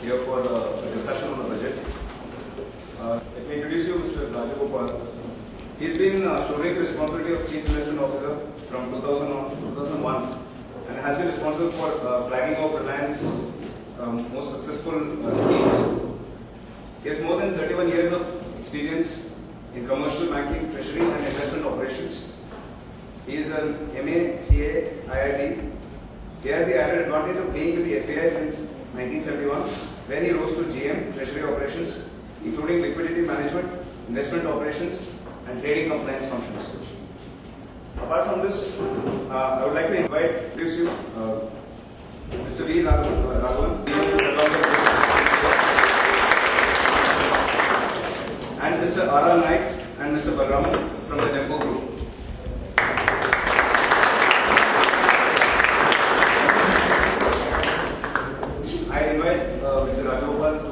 here for a discussion on the budget. Let me introduce you Mr. Rajagopal. He's been shouldering the responsibility of Chief Investment Officer from 2001 and has been responsible for flagging of Reliance's most successful schemes. He has more than 31 years of experience in commercial banking, treasury and investment operations. He is an MA, CA, IIT. He has the added advantage of being with the SBI since 1971, when he rose to GM, treasury operations, including liquidity management, investment operations and trading compliance functions. Apart from this, I would like to introduce you Mr. V. Raghavan, and Mr. R. Naik and Mr. Balraman from the Tempo Group. I invite Mr. Rajagopal to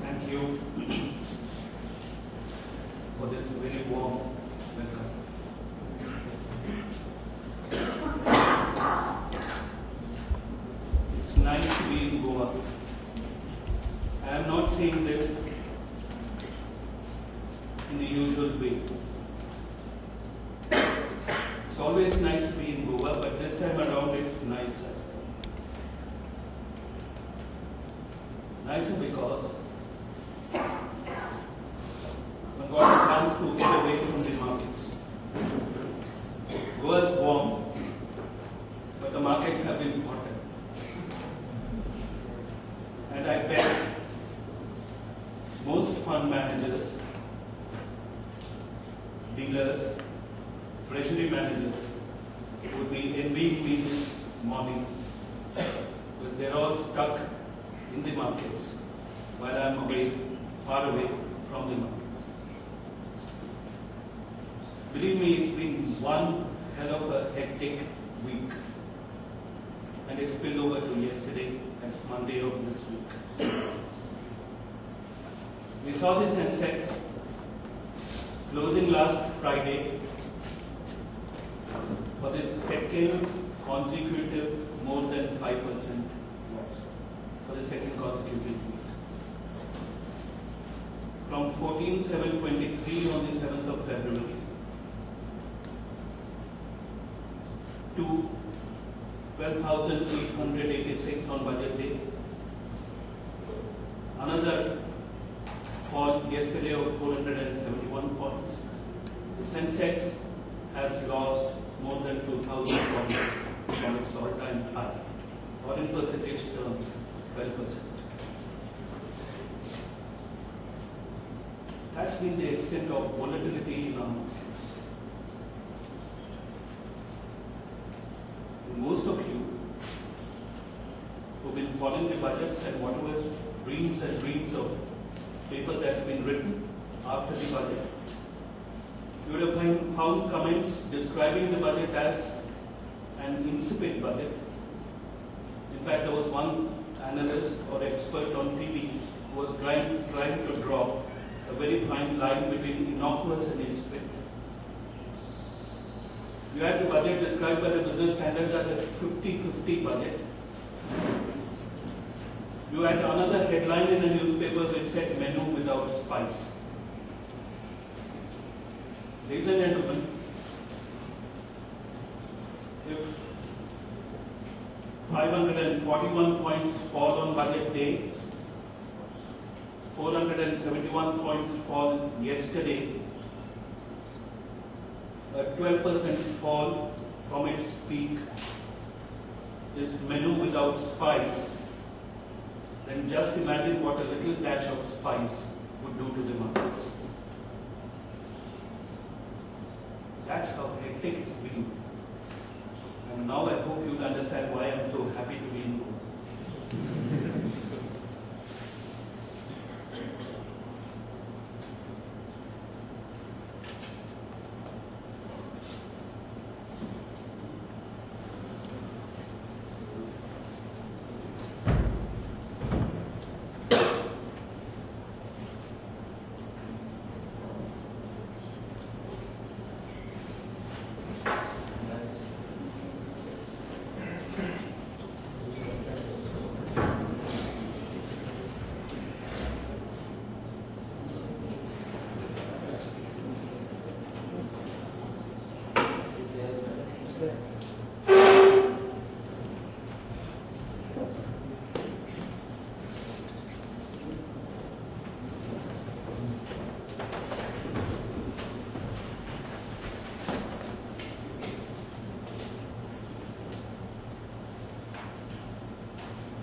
Thank you for this very warm welcome. It's nice to be in Goa. I am not saying this in the usual way. It's always nice to be in Goa, but this time around it's nicer. Nicer because I got a chance to get away from the markets. Goa is warm, but the markets have been hotter. And I bet most fund managers, dealers, treasury managers would be envying me this morning because they're all stuck in the markets while I'm away, far away from the markets. Believe me, it's been one hell of a hectic week, and it spilled over to yesterday. That's Monday of this week. We saw the Sensex closing last Friday for the second consecutive more than 5% loss for the second consecutive week. From 14,723 on the 7th of February to 12,886 on budget day. Another fall yesterday of 471 points. The Sensex has lost more than 2,000 points from its all-time high, or in percentage terms, 12%. That's been the extent of volatility in our markets. Most of you who've been following the budgets and whatever dreams and dreams of paper that's been written after the budget, you would have found comments describing the budget as an insipid budget. In fact, there was one analyst or expert on TV who was trying to draw a very fine line between innocuous and insipid. You had the budget described by the business standard as a 50-50 budget. You had another headline in the newspaper which said menu without spice. Ladies and gentlemen, if 541 points fall on budget day, 471 points fall yesterday, a 12% fall from its peak is menu without spice, then just imagine what a little dash of spice would do to the markets. That's how hectic it's been. And now I hope you'll understand why I'm so happy to be in Goa.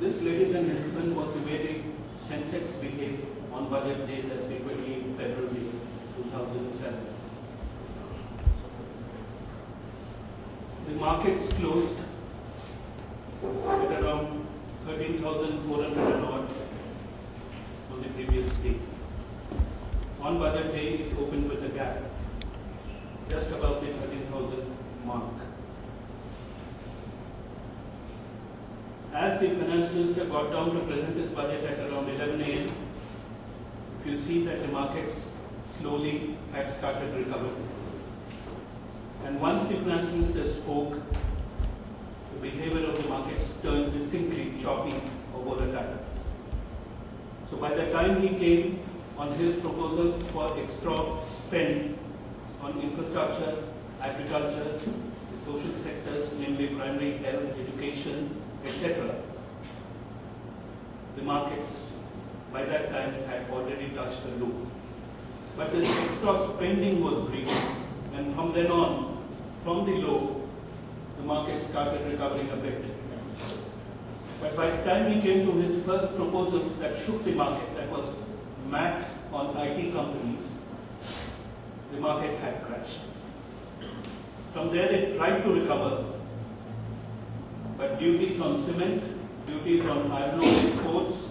This, ladies and gentlemen, was the way the Sensex behaved on budget day, that's the 28th February 2007. The markets closed at around 13,400 and odd on the previous day. On budget day, it opened with a gap just above the 13,000 mark. As the Finance Minister got down to present his budget at around 11 a.m., you see that the markets slowly had started recovering. And once the Finance Minister spoke, the behavior of the markets turned distinctly choppy or volatile. So by the time he came on his proposals for extra spend on infrastructure, agriculture, the social sectors, namely primary health, education, etc., the markets by that time had already touched a low. But this extra spending was brief, and from then on, from the low, the market started recovering a bit. But by the time he came to his first proposals that shook the market, that was MAT on IT companies, the market had crashed. From there it tried to recover, but duties on cement, duties on iron ore exports,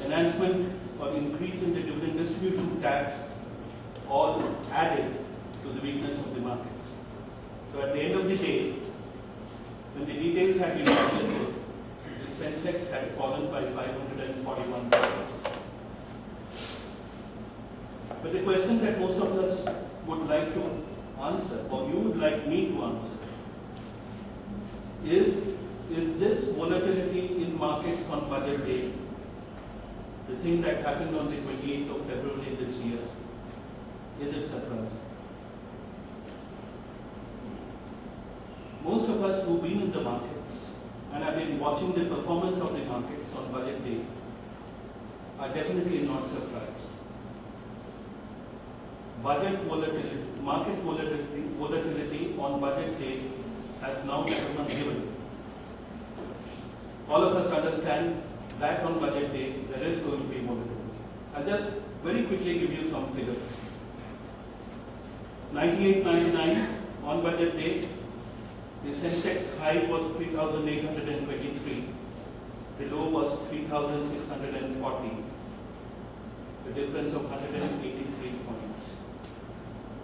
enhancement or increase in the dividend distribution tax all added to the weakness of the markets. So at the end of the day, when the details had been adjusted, the Sensex had fallen by 541 points. But the question that most of us would like to answer, or you would like me to answer, is this volatility in markets on budget day, the thing that happened on the 28th of February this year, is it surprising? Most of us who've been in the markets and have been watching the performance of the markets on budget day are definitely not surprised. Budget volatility, market volatility on budget day has now become a given. All of us understand that on budget day there is going to be volatility. I'll just very quickly give you some figures. 98.99 on budget day, the Sensex high was 3,823. The low was 3,640. The difference of 183 points.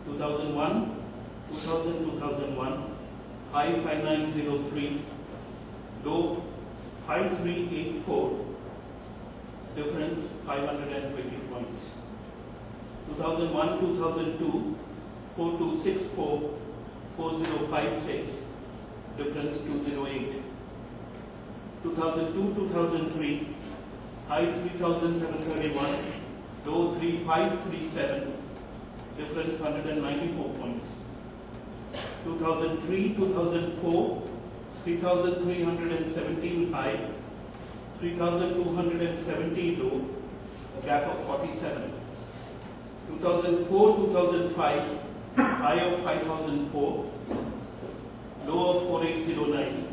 2001, 2001, high 5903, low 5384, difference 520 points. 2001, 2002, 4264, 4056, difference 208. 2002, 2003, high 3731, low 3537, difference 194 points. 2003, 2004, 3,317 high, 3,270 low, a gap of 47. 2004, 2005, high of 5,004, low of 4,809,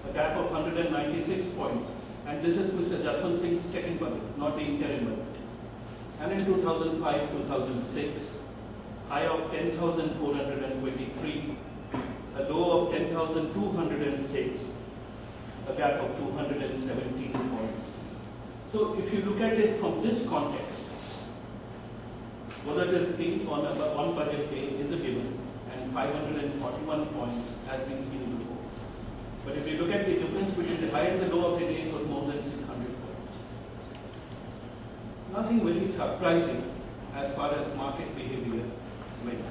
a gap of 196 points. And this is Mr. Jaswant Singh's second budget, not the interim budget. And in 2005, 2006, high of 10,423, a low of 10,206, a gap of 217 points. So if you look at it from this context, volatility on budget day is a given, and 541 points has been seen before. But if you look at the difference between the high and the low of the day, it was more than 600 points. Nothing very surprising as far as market behavior went.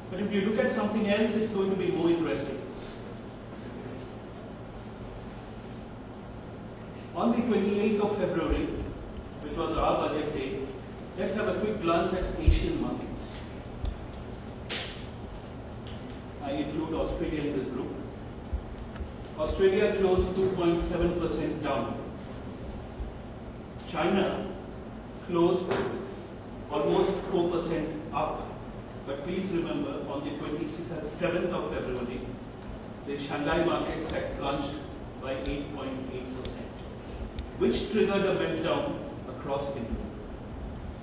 But if you look at something else, it's going to be more interesting. On the 28th of February, which was our budget day, let's have a quick glance at Asian markets. I include Australia in this group. Australia closed 2.7% down. China closed almost 4% up. But please remember, on the 27th of February, the Shanghai markets had plunged by 8.8%, which triggered a meltdown across India.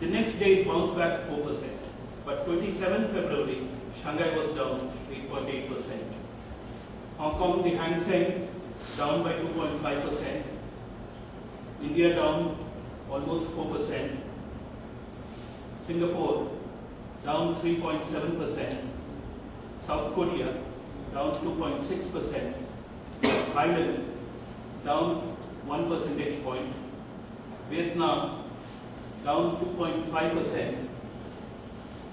The next day it bounced back 4%, but 27th February, Shanghai was down 8.8%. Hong Kong, the Hang Seng, down by 2.5%. India down almost 4%. Singapore down 3.7%. South Korea down 2.6%. Thailand down 1 percentage point. Vietnam down 2.5%.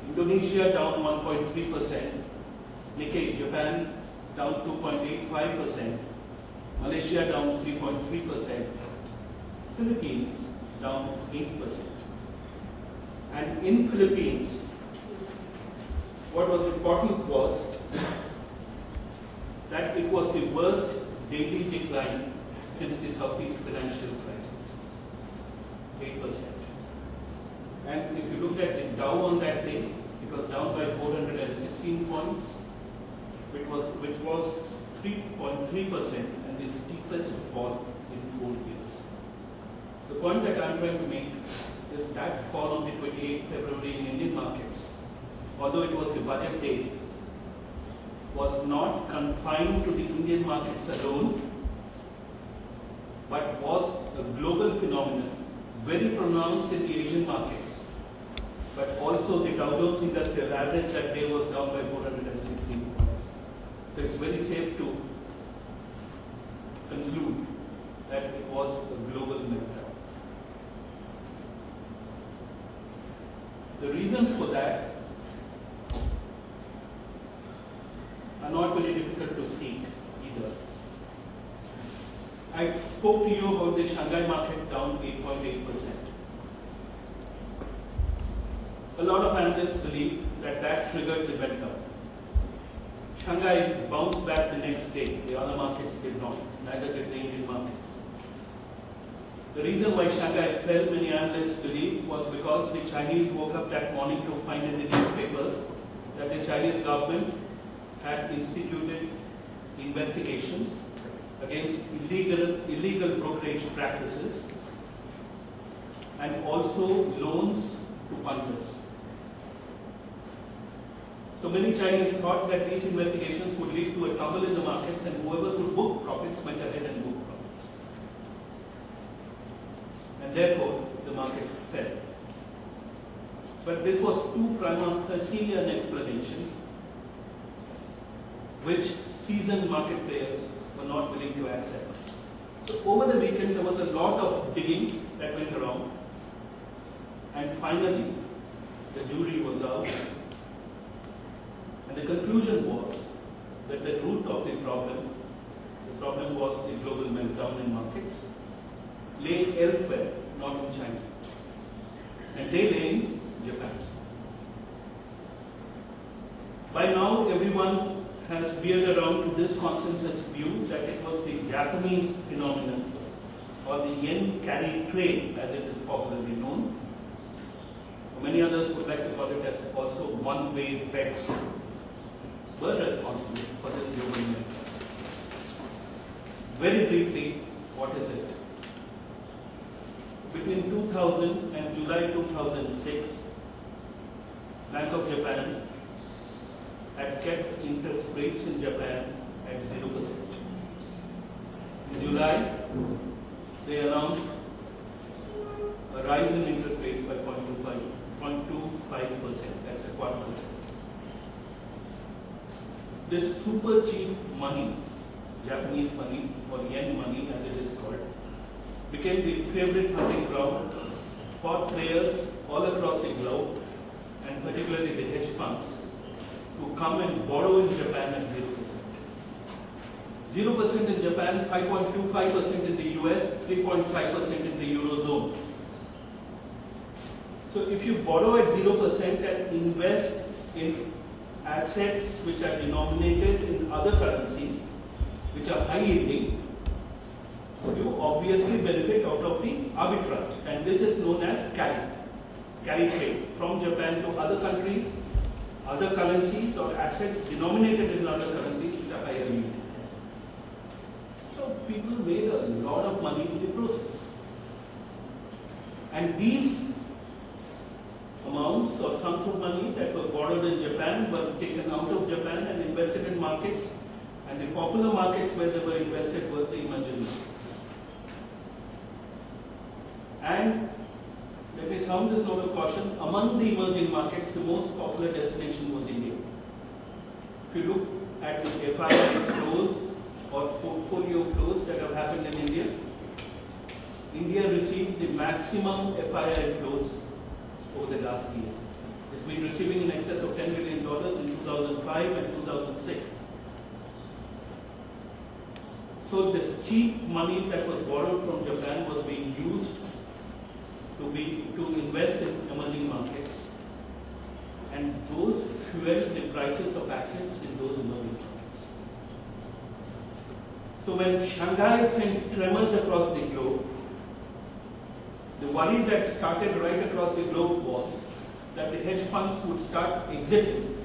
Indonesia down 1.3%. Nikkei, Japan down 2.85%. Malaysia down 3.3%. Philippines down 8%. And in Philippines, what was important was that it was the worst daily decline since the Southeast financial crisis, 8%. And if you looked at the Dow on that day, it was down by 416 points, which was 3.3% and the steepest fall in 4 years. The point that I'm trying to make is that fall on the 28th February in Indian markets, although it was the budget day, was not confined to the Indian markets alone, but was a global phenomenon, very pronounced in the Asian markets, but also the Dow Jones Industrial Average that day was down by 416 points. So it's very safe to conclude that it was a global meltdown. The reasons for that are not very difficult to seek either. I spoke to you about the Shanghai market down 8.8%. A lot of analysts believe that that triggered the meltdown. Shanghai bounced back the next day. The other markets did not. Neither did the Indian markets. The reason why Shanghai fell, many analysts believe, was because the Chinese woke up that morning to find in the newspapers that the Chinese government had instituted investigations against illegal brokerage practices and also loans to punters. So many Chinese thought that these investigations would lead to a tumble in the markets and whoever could book profits went ahead and booked profits. And therefore, the markets fell. But this was too prima facie an explanation which seasoned market players were not willing to accept. So over the weekend, there was a lot of digging that went around. And finally, the jury was out. And the conclusion was that the root of the problem was the global meltdown in markets, lay elsewhere, not in China. And they lay in Japan. By now, everyone has veered around to this consensus view that it was the Japanese phenomenon, or the yen carry trade, as it is popularly known. Many others would like to call it as also one-way bets, were responsible for this global meltdown. Very briefly, what is it? Between 2000 and July 2006, Bank of Japan had kept interest rates in Japan at 0%. In July, they announced a rise in interest rates by 0.25%. That's a quarter percent. This super cheap money, Japanese money or yen money as it is called, became the favorite hunting ground for players all across the globe, and particularly the hedge funds, to come and borrow in Japan at 0%. 0% in Japan, 5.25% in the US, 3.5% in the Eurozone. So if you borrow at 0% and invest in assets which are denominated in other currencies, which are high yielding, you obviously benefit out of the arbitrage. And this is known as carry trade from Japan to other countries other currencies or assets denominated in other currencies which are higher yield. So people made a lot of money in the process. And these amounts or sums of money that were borrowed in Japan were taken out of Japan and invested in markets, and the popular markets where they were invested were the emerging markets. And let me sound this note of caution, among the emerging markets, the most popular destination was India. If you look at the FII flows or portfolio flows that have happened in India, India received the maximum FII flows over the last year. It's been receiving in excess of $10 billion in 2005 and 2006. So this cheap money that was borrowed from Japan was being used to invest in emerging markets, and those fueled the prices of assets in those emerging markets. So when Shanghai sent tremors across the globe, the worry that started right across the globe was that the hedge funds would start exiting.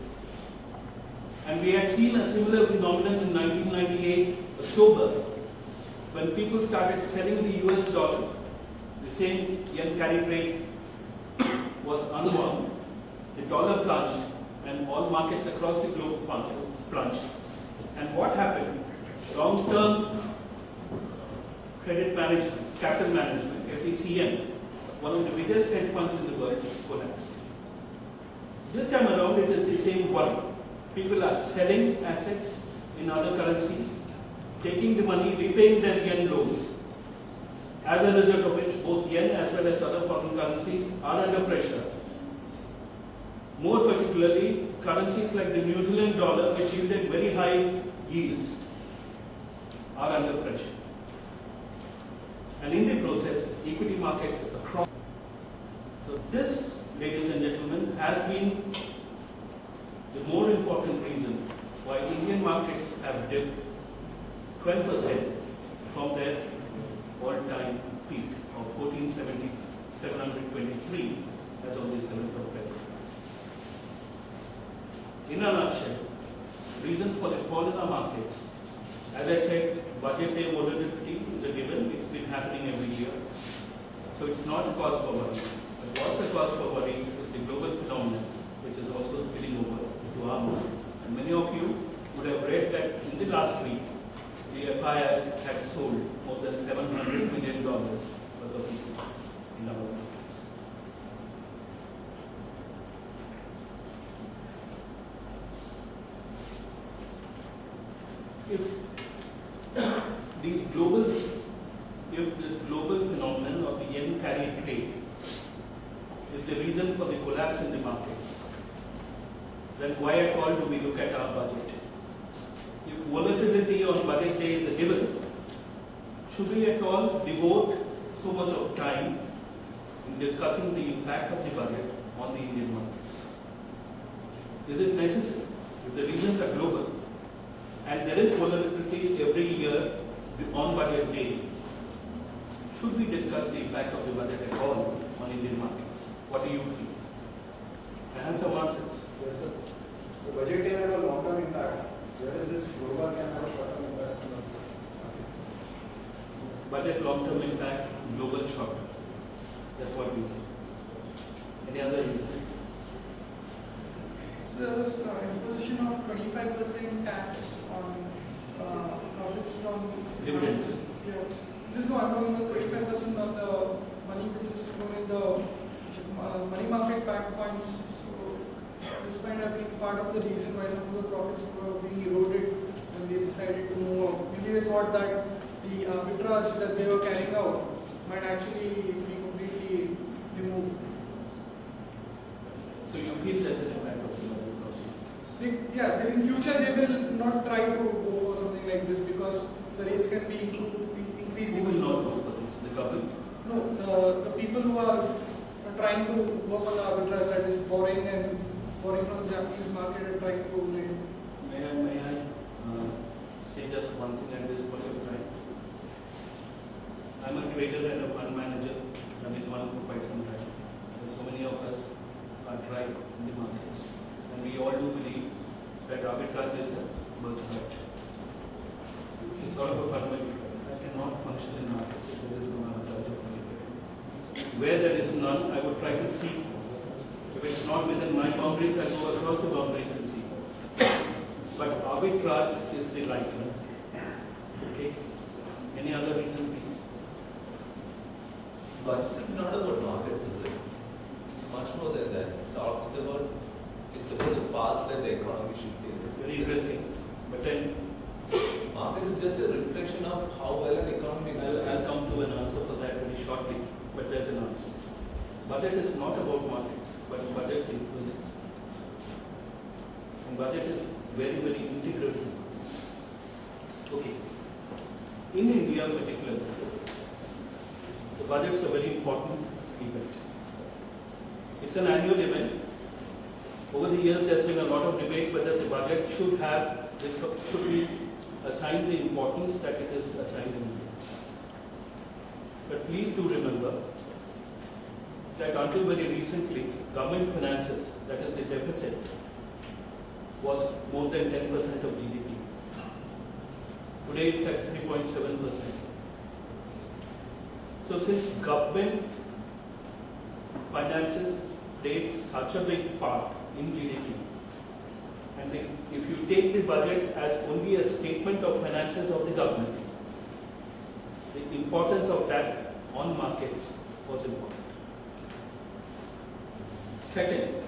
And we had seen a similar phenomenon in 1998 October, when people started selling the US dollar. The same yen carry trade was unwound, the dollar plunged, and all markets across the globe plunged. And what happened? Long-term credit management, capital management, FECM, one of the biggest hedge funds in the world, collapsed. This time around, it is the same worry. People are selling assets in other currencies, taking the money, repaying their yen loans, as a result of which both yen as well as other foreign currencies are under pressure. More particularly, currencies like the New Zealand dollar, which yielded very high yields, are under pressure. And in the process, equity markets across. So this, ladies and gentlemen, has been the more important reason why Indian markets have dipped 12% from their all-time peak of 14,723 as on the 7th of February. In a nutshell, reasons for the fall in our markets, as I said, budget day volatility is a given. It's been happening every year. So it's not a cause for worry. But what's a cause for worry is the global phenomenon, which is also spilling over into our markets. And many of you would have read that in the last week, the FIIs had sold more than $700 million worth of equities in our markets. If this global phenomenon of the yen carry trade is the reason for the collapse in the markets, then why at all do we look at our budget? If volatility on budget day is a given, should we at all devote so much of time in discussing the impact of the budget on the Indian markets? Is it necessary? If the reasons are global, and there is volatility every year on budget day, should we discuss the impact of the budget at all on Indian markets? What do you feel? I have some answers. Yes, sir. The budget can have a long-term impact, whereas this global can have a short-term impact. Budget long-term impact, global short-term. That's what we say. Any other input? There was imposition of 25% tax on profits from dividends. Yeah. This is not knowing the 25% on the money which is going in the money market backed funds. So this might have been part of the reason why some of the profits were being eroded when they decided to move out. Maybe they thought that the arbitrage that they were carrying out might actually be completely removed. So you feel that's an impact of the money process? Yeah, in future they will not try to go for something like this because the rates can be increasing. Who will not go for this? The government? No, the people who are trying to work on the arbitrage, that is borrowing from the Japanese market and trying to lend. May I say just one thing at this point of time? I'm a trader and a fund manager. I've been one for quite some time. And so many of us are tried in the markets. and we all do believe that arbitrage is a birthright. It's sort of a fundamental right. I cannot function in markets if there is no arbitrage of money. Where there is none, I would try to see. If it's not within my boundaries, I go across the boundaries and see. But arbitrage is the right one. Okay? Any other reason, please? But it's not about markets, is it? It's much more than that. It's about the path that the economy should take. It's very interesting. But then market is just a reflection of how well an economy is doing. I'll come to an answer for that very shortly. But there's an answer. Budget is not about markets, but budget influences. And budget is very, very integral to markets. Okay. In India particularly, the budget is a very important event. It's an annual event. Over the years, there's been a lot of debate whether the budget should be assigned the importance that it is assigned in India. But please do remember that until very recently, government finances, that is the deficit, was more than 10% of GDP. Today it's at 3.7%. So since government finances played such a big part in GDP, and if you take the budget as only a statement of finances of the government, the importance of that on markets was important. Second,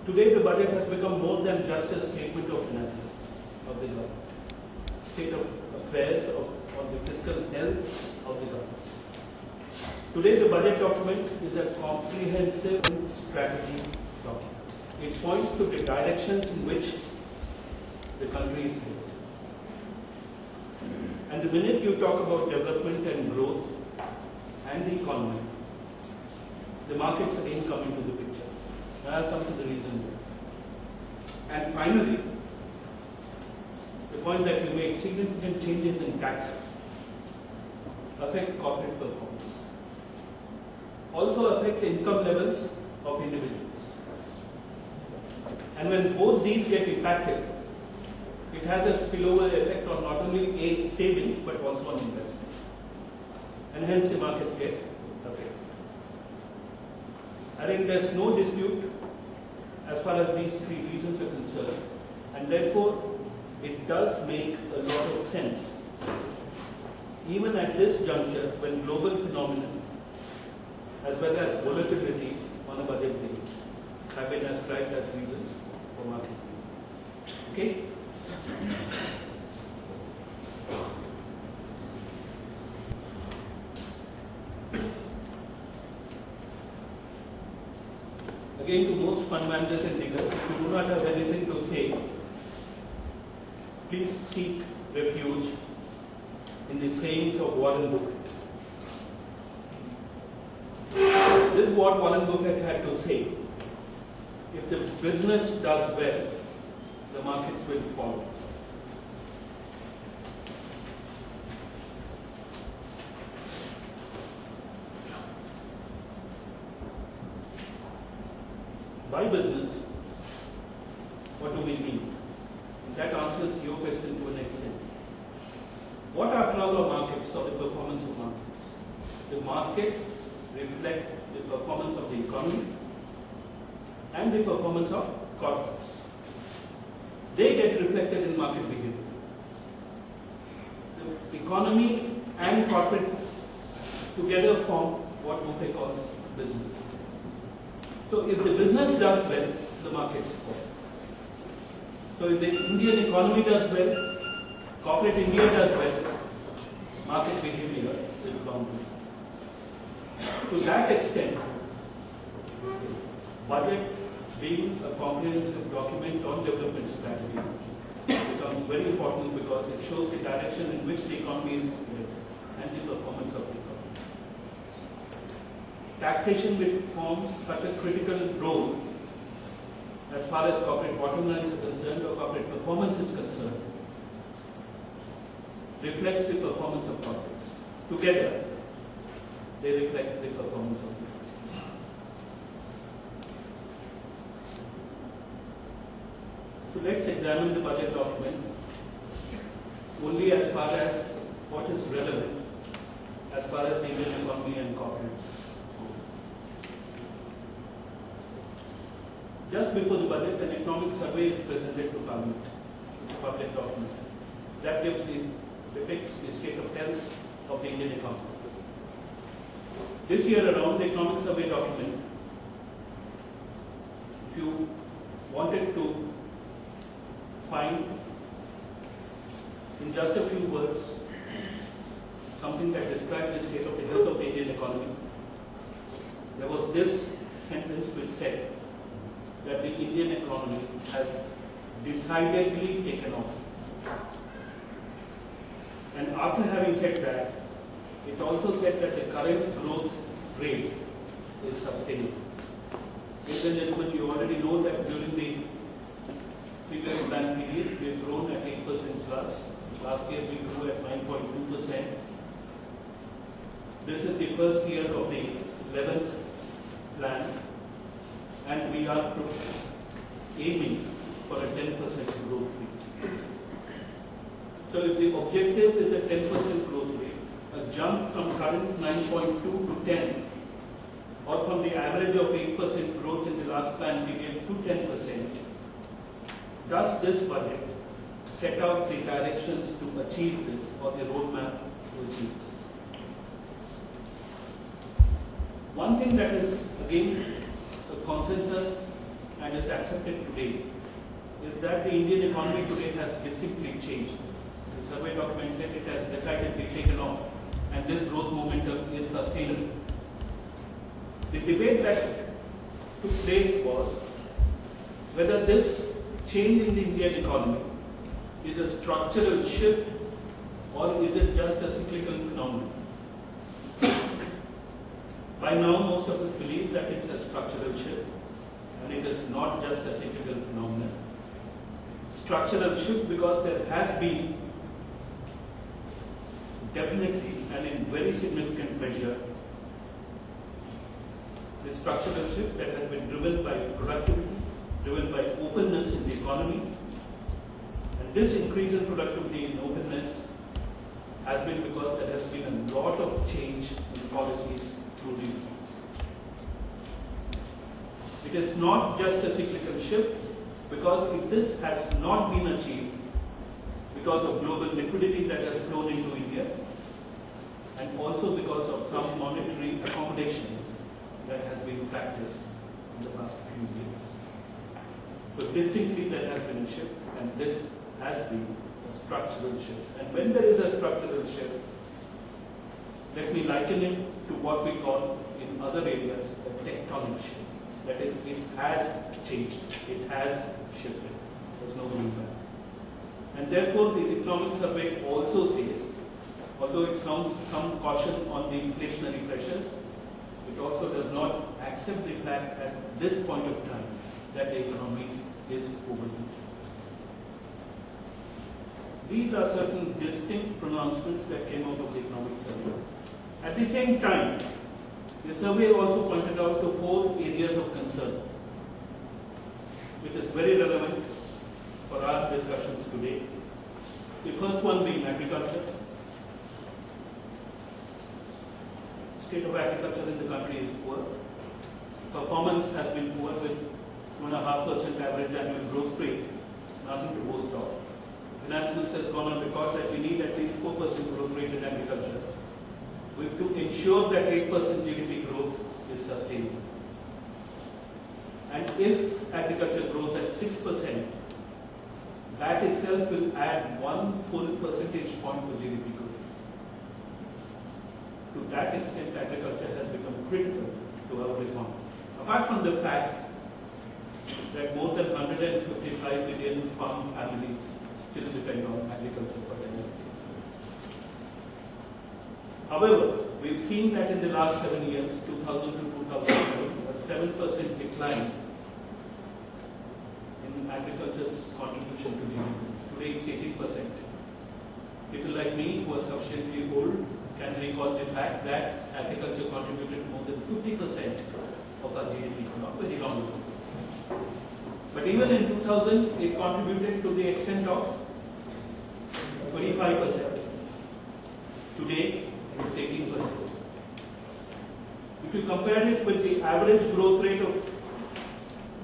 today the budget has become more than just a statement of finances of the government, state of affairs on the fiscal health of the government. Today the budget document is a comprehensive strategy document. It points to the directions in which the country is headed. And the minute you talk about development and growth and the economy, the markets again come into the picture. And I'll come to the reason why. And finally, the point that you make, significant changes in taxes affect corporate performance. Also affect the income levels of individuals. And when both these get impacted, it has a spillover effect on not only savings but also on investments. And hence the markets get affected. I think there's no dispute as far as these three reasons are concerned, and therefore it does make a lot of sense, even at this juncture when global phenomena as well as volatility on a budget day have been ascribed as reasons for market. Okay? Again, to most fund managers and diggers, if you do not have anything to say, please seek refuge in the sayings of Warren Buffett. This is what Warren Buffett had to say. If the business does well, the markets will follow. By business, what do we mean? That answers your question to an extent. What after all are markets or the performance of markets? The markets reflect the performance of the economy and the performance of corporates. They get reflected in market behavior. The economy and corporate together form what Buffett calls business. So if the business does well, the markets fall. So if the Indian economy does well, corporate India does well, market behavior is bound to. To that extent, budget being a comprehensive document on development strategy becomes very important because it shows the direction in which the economy is headed and the performance of the economy. Taxation, which forms such a critical role as far as corporate bottom lines are concerned or corporate performance is concerned, reflects the performance of corporates. Together, they reflect the performance of the corporates. So let's examine the budget document only as far as what is relevant as far as the Indian economy and corporates go. Just before the budget, an economic survey is presented to Parliament. It's a public document that depicts the state of health of the Indian economy. This year around, the economic survey document, if you wanted to find in just a few words something that described the state of the health of the Indian economy, there was this sentence which said that the Indian economy has decidedly taken off. And after having said that, it also said that the current growth rate is sustainable. Ladies and gentlemen, you already know that during the previous plan period, we have grown at 8% plus. Last year we grew at 9.2%. This is the first year of the 11th plan, and we are aiming for a 10% growth rate. So if the objective is a 10% growth rate, a jump from current 9.2 to 10, or from the average of 8% growth in the last plan period to 10%, does this budget set out the directions to achieve this, or the roadmap to achieve this? One thing that is again a consensus and is accepted today is that the Indian economy today has distinctly changed. The survey document said it has decidedly taken off, and this growth momentum is sustainable. The debate that took place was whether this change in the Indian economy is a structural shift or is it just a cyclical phenomenon. By now, most of us believe that it's a structural shift and it is not just a cyclical phenomenon. Structural shift because there has been definitely and in very significant measure the structural shift that has been driven by productivity, driven by openness in the economy. And this increase in productivity and openness has been because there has been a lot of change in policies through reforms. It is not just a cyclical shift, because if this has not been achieved because of global liquidity that has flown into India, and also because of some monetary accommodation that has been practiced in the past few years. So distinctly there has been a shift, and this has been a structural shift. And when there is a structural shift, let me liken it to what we call in other areas a tectonic shift. That is, it has changed, it has shifted. There's no going back. And therefore the economic survey also says, although it sounds some caution on the inflationary pressures, it also does not accept the fact at this point of time that the economy is overheated. These are certain distinct pronouncements that came out of the economic survey. At the same time, the survey also pointed out to 4 areas of concern, which is very relevant for our discussions today. The first one being agriculture. State of agriculture in the country is poor. Performance has been poor with 2.5% average annual growth rate, nothing to boast of. Finance Minister has gone on record that we need at least 4% growth rate in agriculture. We have to ensure that 8% GDP growth is sustainable. And if agriculture grows at 6%, that itself will add 1 full percentage point to GDP growth. To that extent, agriculture has become critical to our economy. Apart from the fact that more than 155 million farm families still depend on agriculture for their livelihood. However, we've seen that in the last 7 years, 2000 to 2011, a 7% decline in agriculture's contribution to GDP. Today it's 18%. People like me who are sufficiently old can recall the fact that agriculture contributed more than 50% of our GDP not very long ago. But even in 2000, it contributed to the extent of 25%. Today, it's 18%. If you compare it with the average growth rate of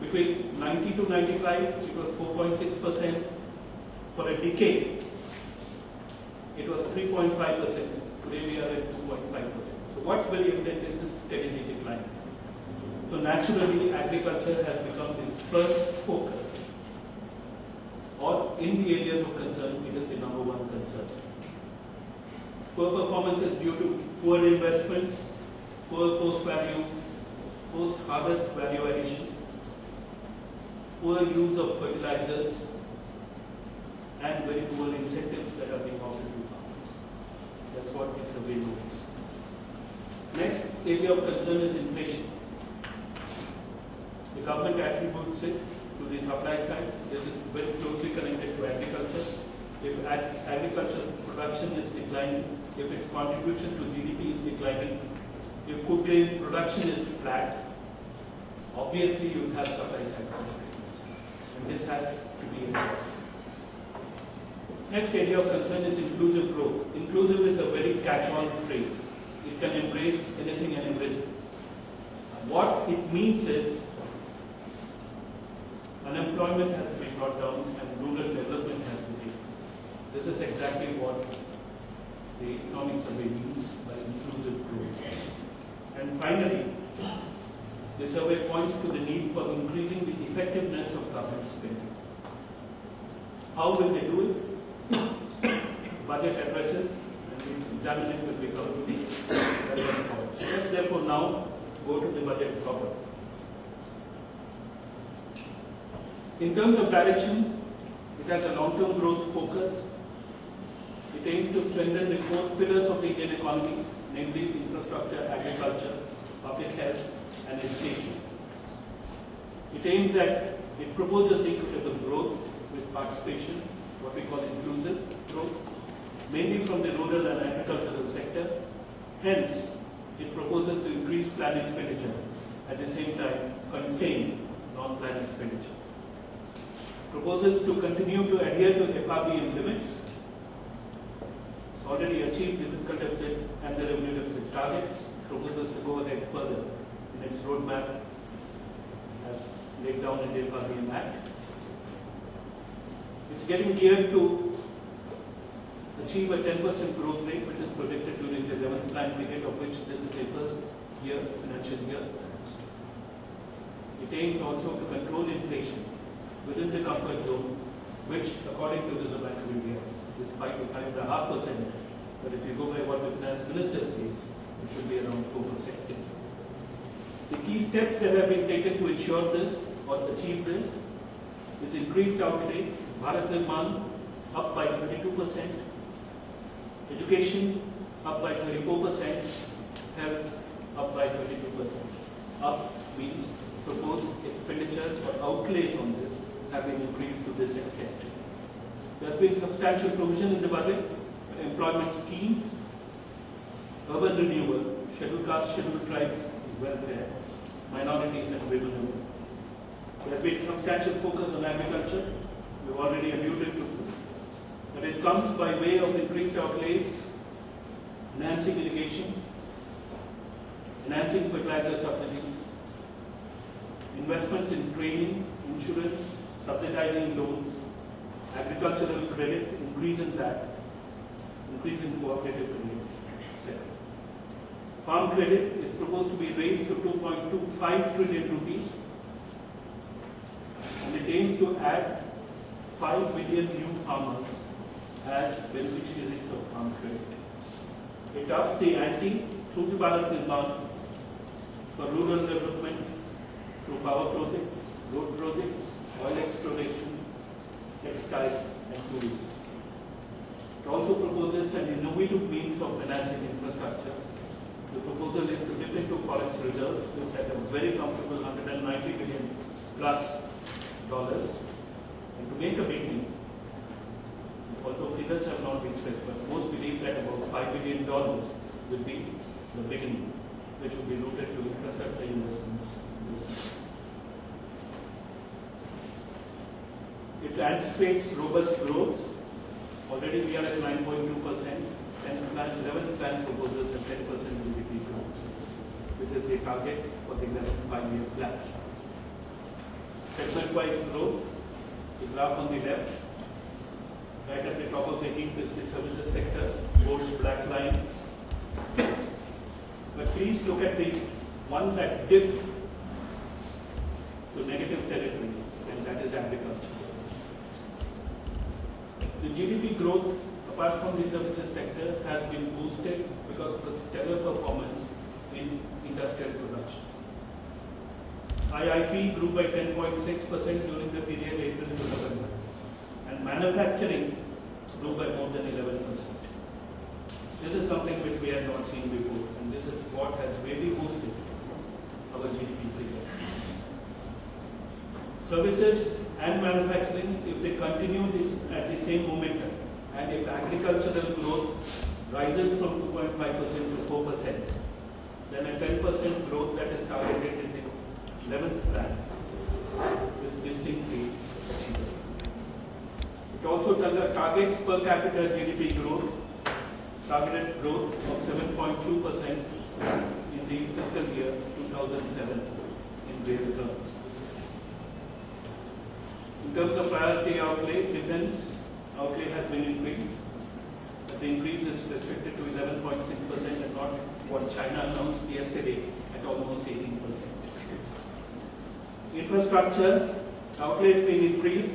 between 90 to 95, it was 4.6%. For a decade, it was 3.5%. Today we are at 2.5%. So what's very evident is it's steadily declining. So naturally, agriculture has become the first focus, or in the areas of concern, it is the number one concern. Poor performance is due to poor investments, poor post-value, post-harvest value addition, poor use of fertilizers, and very poor incentives that are being offered to farmers. That's what the survey notes. Next area of concern is inflation. The government attributes it to the supply side. This is very closely connected to agriculture. If agricultural production is declining, if its contribution to GDP is declining, if food grain production is flat, obviously you have supply side constraints. And this has to be addressed. Next area of concern is inclusive growth. Inclusive is a very catch-all phrase. It can embrace anything and everything. What it means is unemployment has to be brought down and rural development has to be. This is exactly what the economic survey means by inclusive growth. And finally, the survey points to the need for increasing the effectiveness of government spending. How will they do it? Budget addresses, and we examine it with regard to the relevant points. So let's therefore now go to the budget proper. In terms of direction, it has a long-term growth focus. It aims to strengthen the core pillars of the Indian economy, namely infrastructure, agriculture, public health, and education. It proposes equitable growth with participation, what we call inclusive growth, mainly from the rural and agricultural sector. Hence, it proposes to increase planned expenditure, at the same time contain non-planned expenditure. Proposes to continue to adhere to FRBM limits. It's already achieved the fiscal deficit and the revenue deficit targets. Proposes to go ahead further in its roadmap as laid down in the FRBM Act. It's getting geared to achieve a 10% growth rate, which is projected during the 11th plan period, of which this is the first year, financial year. It aims also to control inflation within the comfort zone, which, according to the Reserve Bank of India, is 5 to 5.5%. But if you go by what the finance minister says, it should be around 4%. The key steps that have been taken to ensure this or achieve this is increased outlay, Bharat Nirman up by 32%, education up by 34%, health up by 22%. Up means proposed expenditure or outlays on this have been increased to this extent. There has been substantial provision in the budget for employment schemes, urban renewal, scheduled caste, scheduled tribes, welfare, minorities and women. There has been substantial focus on agriculture. We've already alluded to this. But it comes by way of increased outlays, enhancing irrigation, enhancing fertilizer subsidies, investments in training, insurance, subsidizing loans, agricultural credit, increase in that, increase in cooperative credit sector. Farm credit is proposed to be raised to 2.25 trillion rupees, and it aims to add 5 million new farmers as beneficiaries of farm credit. It ups the ante through the Bharat Nirman for rural development through power projects, road projects, oil exploration, textiles and tourism. It also proposes an innovative means of financing infrastructure. The proposal is to dip into forex reserves, which at a very comfortable $190 billion plus dollars, and to make a beginning. Although figures have not been specified, most believe that about $5 billion will be the beginning, which will be rooted to infrastructure investments. anticipates robust growth. Already we are at 9.2%, and 11th plan proposes a 10% GDP growth, which is the target for the 11th five-year plan. Segment-wise growth, the graph on the left, right at the top of the heap is the services sector, bold black line. But please look at the one that dipped to negative territory, and that is agriculture. The GDP growth, apart from the services sector, has been boosted because of the stellar performance in industrial production. IIP grew by 10.6% during the period April to November, and manufacturing grew by more than 11%. This is something which we had not seen before, and this is what has really boosted our GDP figures. Services and manufacturing, if they continue at the same momentum, and if agricultural growth rises from 2.5% to 4%, then a 10% growth that is targeted in the 11th plan is distinctly achievable. It also targets per capita GDP growth, targeted growth of 7.2% in the fiscal year 2007 in real terms. In terms of priority outlay, defense outlay has been increased, but the increase is restricted to 11.6% and not what China announced yesterday at almost 18%. Infrastructure outlay has been increased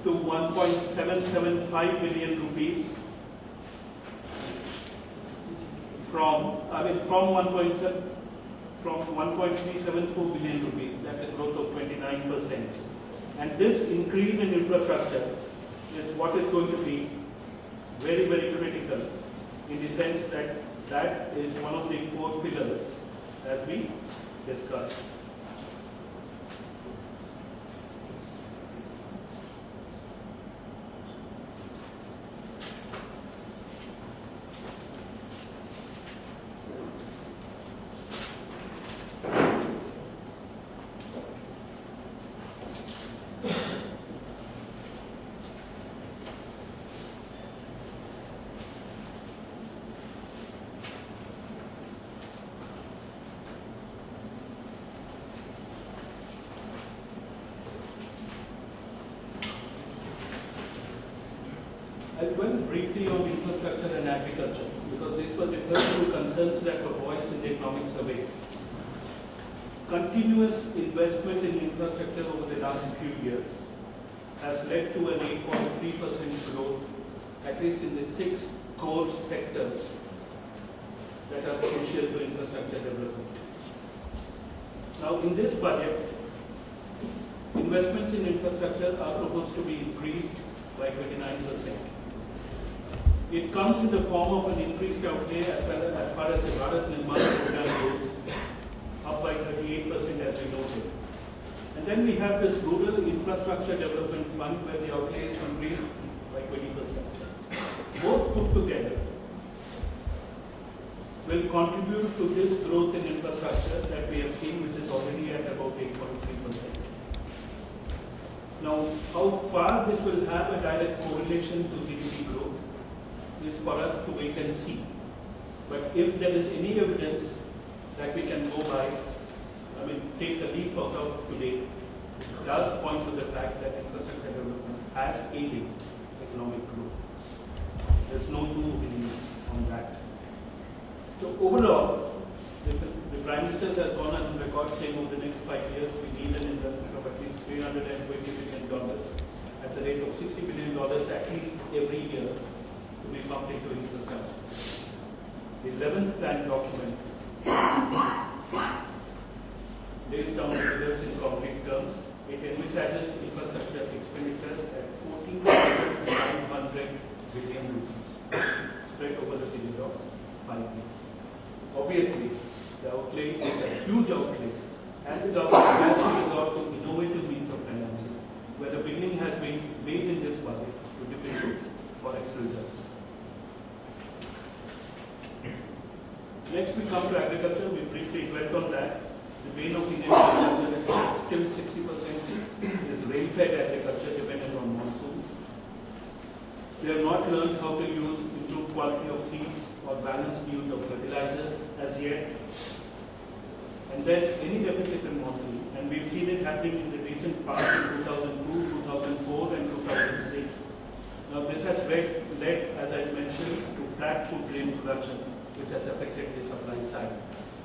to 1.775 billion rupees from 1.374 billion rupees. That's a growth of 29%. And this increase in infrastructure is what is going to be very, very critical in the sense that that is one of the four pillars as we discussed. I'll dwell briefly on infrastructure and agriculture because these were the first two concerns that were voiced in the economic survey. Continuous investment in infrastructure over the last few years has led to an 8.3% growth, at least in the 6 core sectors that are crucial to infrastructure development. Now, in this budget, investments in infrastructure are proposed to be increased by 29%. It comes in the form of an increased outlay as far as the Bharat Nirman program goes, up by 38% as we noted. And then we have this rural infrastructure development fund where the outlay is increased by 20%. Both put together will contribute to this growth in infrastructure that we have seen, which is already at about 8.3%. Now, how far this will have a direct correlation to GDP growth is for us to wait and see. But if there is any evidence that we can go by, take the leap out of today, it does point to the fact that infrastructure development has aided economic growth. There's no two opinions on that. So overall, the Prime Minister has gone on record saying over the next 5 years we need an investment of at least $320 billion at the rate of $60 billion at least every year to be pumped into infrastructure. The 11th plan document lays down the figures in concrete terms. It envisages infrastructure expenditure at 14,900 billion rupees spread over the period of 5 years. Obviously, the outlay is a huge outlay, and the government has to resort to innovative means of financing, where the beginning has been made in this budget to dip into forex reserves. Next, we come to agriculture. We briefly dwelt on that. The main of Indian agriculture is still 60% is rain-fed agriculture dependent on monsoons. They have not learned how to use improved quality of seeds or balanced use of fertilizers as yet. And then any deficit in monsoon, and we've seen it happening in the recent past in 2002, 2004 and 2006. Now this has led, as I mentioned, to flat food grain production, which has affected the supply side.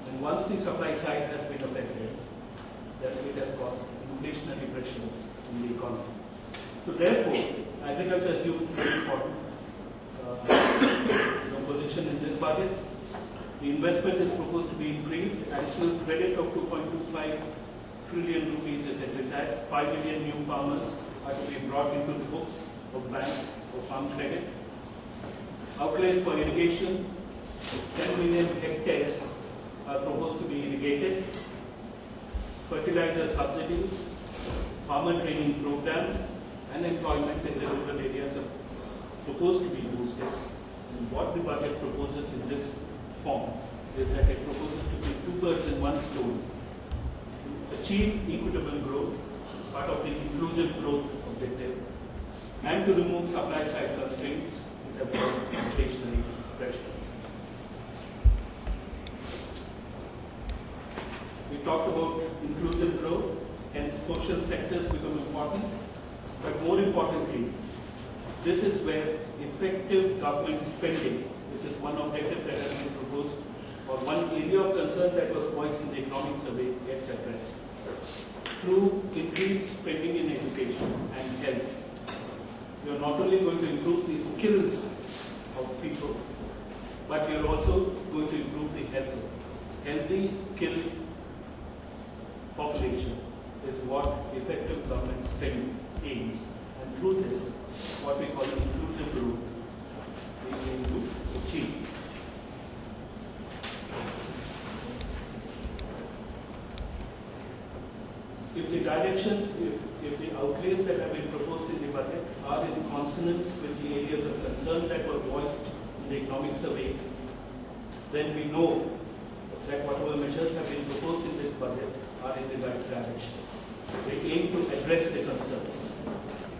And once the supply side has been affected, then it has caused inflationary pressures in the economy. So therefore, agriculture assumes very important position in this budget. The investment is proposed to be increased. Additional credit of 2.25 trillion rupees is envisaged. 5 million new farmers are to be brought into the books of banks for farm credit. Outlays for irrigation, 10 million hectares are proposed to be irrigated. Fertilizer subsidies, farmer training programs, and employment in the rural areas are proposed to be boosted. And what the budget proposes in this form is that it proposes to be 2 birds in one stone, to achieve equitable growth, part of the inclusive growth objective, and to remove supply side constraints which have brought inflationary pressures. We talked about inclusive growth, and social sectors become important, but more importantly, this is where effective government spending, which is one objective that has been proposed, or one area of concern that was voiced in the economic survey, gets addressed. Through increased spending in education and health, you are not only going to improve the skills of people, but you are also going to improve the health. Healthy, skilled population is what effective government spending aims. And through this, what we call inclusive growth, we aim to achieve. If the directions, if the outlays that have been proposed in the budget are in consonance with the areas of concern that were voiced in the economic survey, then we know that whatever measures have been proposed in this budget are in the right direction. They aim to address the concerns.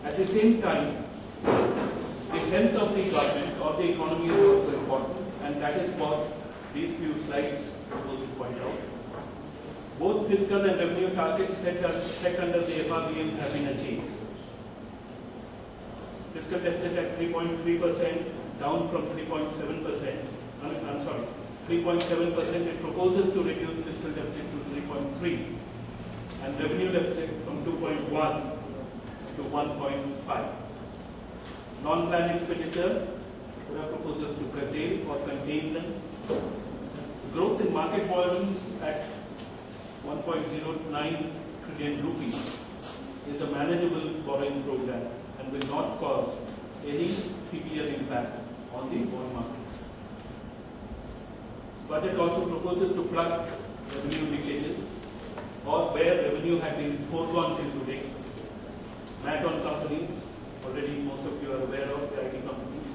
At the same time, the health of the government or the economy is also important, and that is what these few slides propose to point out. Both fiscal and revenue targets set under the FRBM have been achieved. Fiscal deficit at 3.3%, down from 3.7%. 3.7%. It proposes to reduce fiscal deficit to 3.3%, and revenue deficit from 2.1 to 1.5. Non-planned expenditure, there are proposals to curtail or contain them. Growth in market volumes at 1.09 trillion rupees is a manageable borrowing program and will not cause any severe impact on the bond markets. Budget also proposes to plug revenue leakages or where revenue had been foregone till today. MAT on companies, already most of you are aware of the IT companies.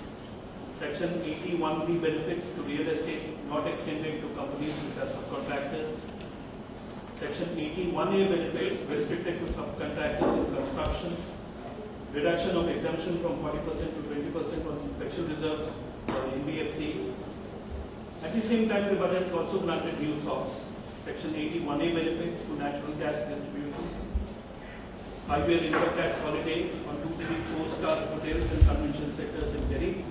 Section 81B benefits to real estate not extended to companies which are subcontractors. Section 81A benefits restricted to subcontractors in construction. Reduction of exemption from 40% to 20% on special reserves for NBFCs. At the same time, the budget also granted new SOPs. Section 81A benefits to natural gas distribution. 5-year income tax holiday on 2 to 4-star hotels and convention sectors in Delhi.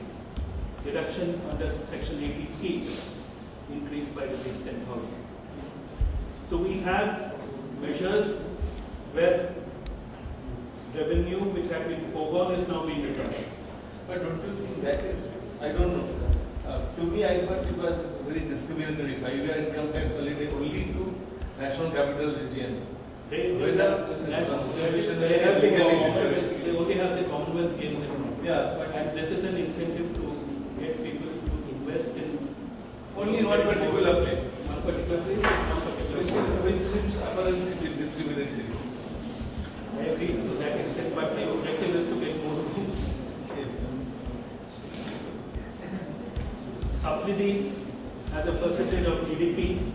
Deduction under Section 80C increased by rupees 10,000. So we have measures where revenue which had been foregone is now being returned. But don't you think that is, I don't know. To me, I thought it was very discriminatory. 5-year income tax holiday only to national capital region. They only have the Commonwealth Games in mind. Yeah, And this is an incentive to get people to invest in only in one particular place. one particular place, one particular place. Which seems apparently discriminatory. I agree to that extent, but the objective is to get more rooms. Subsidies as a percentage of GDP,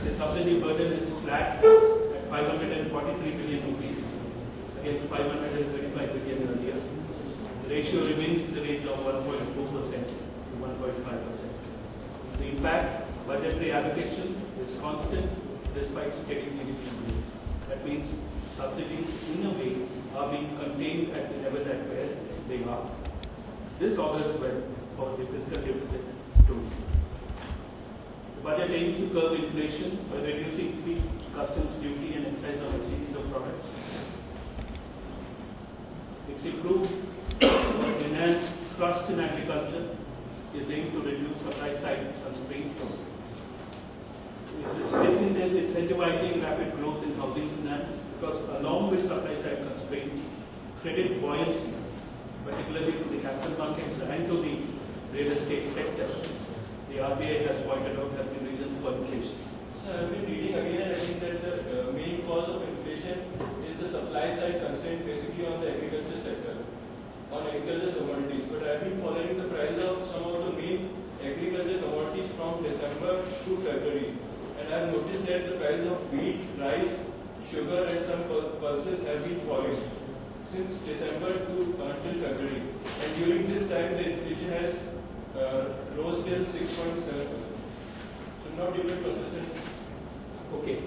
the subsidy subsidy burden is flat at 543 billion rupees against 535 billion earlier. The ratio remains in the range of 1.2% to 1.5%. The impact budgetary allocation is constant despite steady GDP growth. That means subsidies in a way are being contained at the level at where they are. This augurs well for the fiscal deficit story. The budget aims to curb inflation by reducing the customs duty and excise on a series of products. Its improved or enhanced trust in agriculture is aimed to reduce supply side constraints. It's incentivizing rapid growth in housing finance because along with supply side constraints, credit buoyancy, particularly to the capital markets and to the real estate sector, the RBI has pointed out have been reasons for inflation. So I've been reading again and again that the main cause of inflation is the supply side constraint basically on the agriculture sector, on agriculture commodities. But I've been following the price of some of the main agriculture commodities from December to February. And I've noticed that the price of wheat, rice, sugar and some pulses have been falling since December until February. And during this time the inflation has rose till 6.7%. So not even consistent. Okay.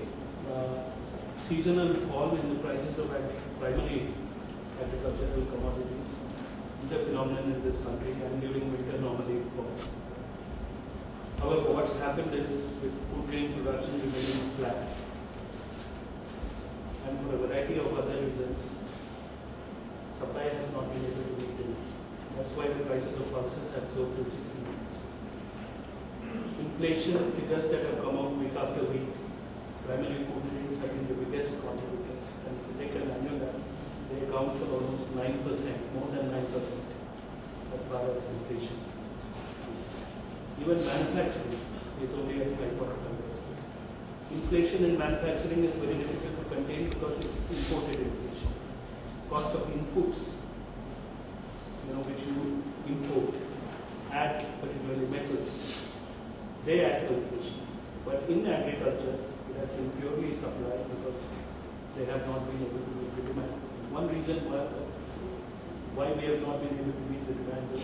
Seasonal fall in the prices of primary agricultural commodities is a phenomenon in this country, and during winter normally it falls. However, what's happened is with food grain production remaining flat, and for a variety of other reasons, supply has not been able to meet demand. That's why the prices of pulses have soared to 60 weeks. Inflation figures that have come out week after week, primarily food grains have been the biggest contributors. And if you take an annual average, they account for almost 9%, more than 9% as far as inflation. Even manufacturing is only at 5.5%. Inflation in manufacturing is very difficult to contain because it's imported inflation. Cost of inputs, which you import, add particularly metals, they add to inflation. But in agriculture, it has been purely supply because they have not been able to meet the demand. One reason why we have not been able to meet the demand is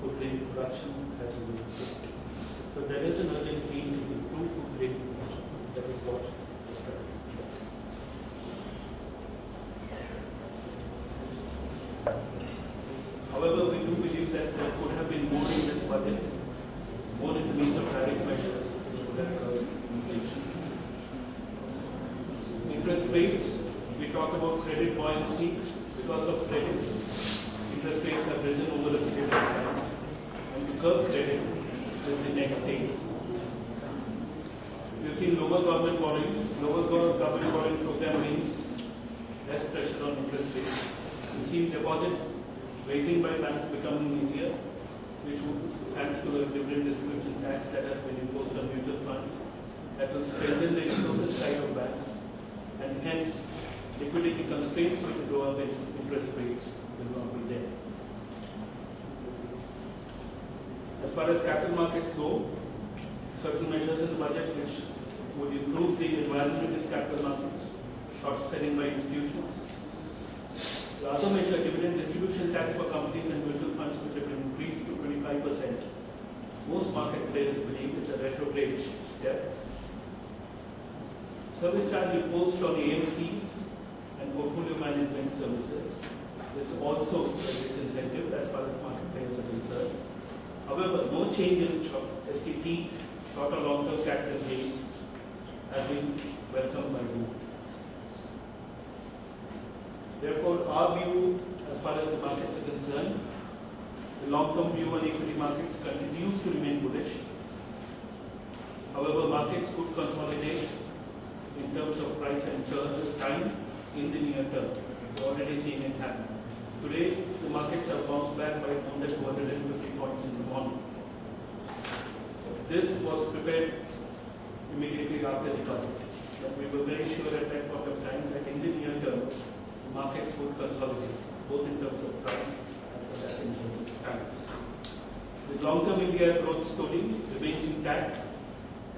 food grain production has been good. So there is an urgent need to improve food grain production. That is what the strategy is. However, we do believe that there could have been more in this budget, more in the means of direct measures which would have curbed inflation. Interest rates, we talk about credit buoyancy. Because of credit, interest rates have risen over a period of time. And to curb credit is the next stage. We've seen lower government borrowing. Lower government borrowing program means less pressure on interest rates. We've seen deposit raising by banks becoming easier, which would, thanks to the dividend distribution tax that has been imposed on mutual funds, that will strengthen the resources side of banks, and hence liquidity constraints which go up against interest rates will not be there. As far as capital markets go, certain measures in the budget which would improve the environment in capital markets, short selling by institutions. The other measure, dividend distribution tax for companies and mutual funds, which have been increased to 25%. Most market players believe it's a retrograde step. Service charge imposed on AMCs and portfolio management services is also a disincentive as far as market players are concerned. However, no change in STT, short or long-term capital gains, has been welcomed by the markets. Therefore, our view as far as the markets are concerned, the long-term view on equity markets continues to remain bullish. However, markets could consolidate in terms of price and churn with time in the near term. We're already seeing it happen. Today, the markets have bounced back by more than 250 points in the morning. This was prepared immediately after the budget. But we were very sure at that point of time that in the near term, markets would consolidate, both in terms of price as well as in terms of time. The long-term India growth story remains intact.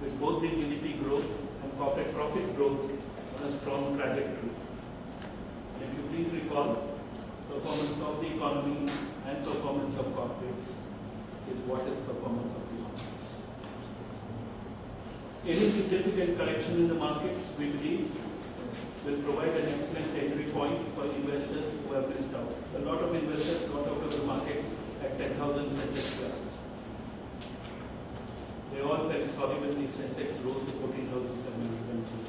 with both the GDP growth and corporate profit growth on a strong trajectory. And if you please recall, performance of the economy and performance of corporates is what is performance of the markets. Any significant correction in the markets, we believe, will provide an excellent entry point for investors who have missed out. A lot of investors got out of the markets at 10,000 Sensex levels. They all felt sorry when the Sensex rose to 14,720.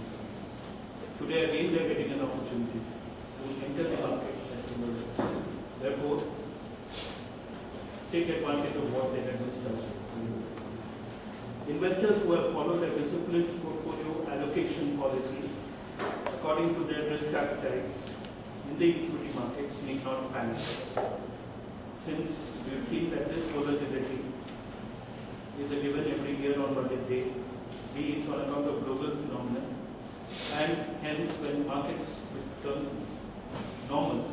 Today again they are getting an opportunity to enter the market at similar levels. Therefore, take advantage of what they had missed out. Investors who have followed a disciplined portfolio allocation policy according to their risk appetites in the equity markets need not panic, since we have seen that this volatility is a given every year on budget day, be it on account of global phenomena, and hence when markets become normal,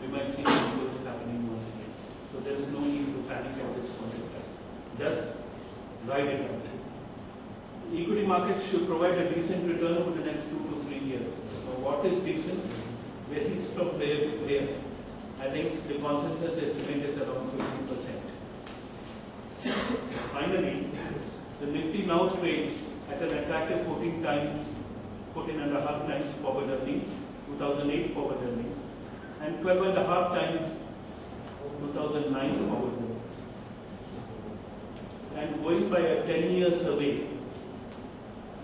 we might see inflows happening once again. So there is no need to panic at this point in time. Just ride it out. Equity markets should provide a decent return over the next 2 to 3 years. So what is decent? Varies from player to player. I think the consensus estimate is around 50%. Finally, the Nifty now trades at an attractive 14 and a half times forward earnings, 2008 forward earnings, and 12 and a half times 2009 forward earnings. And going by a 10-year survey,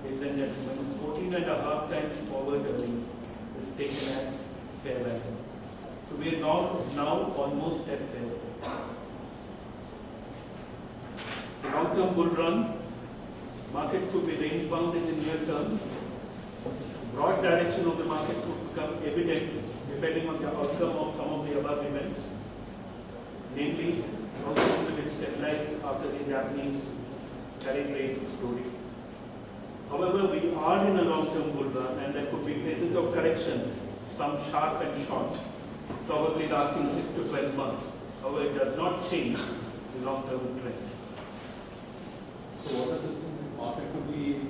ladies and gentlemen, 14 and a half times forward earning is taken as fair value. So we are now almost at fair value. The long-term bull run, markets could be range bound in the near term. Broad direction of the market could become evident depending on the outcome of some of the above events. Namely, how soon will it stabilize after the Japanese carry trade story. However, we are in a long-term bull run and there could be phases of corrections, some sharp and short, probably lasting 6 to 12 months. However, it does not change the long-term trend. So what does this mean? Market could be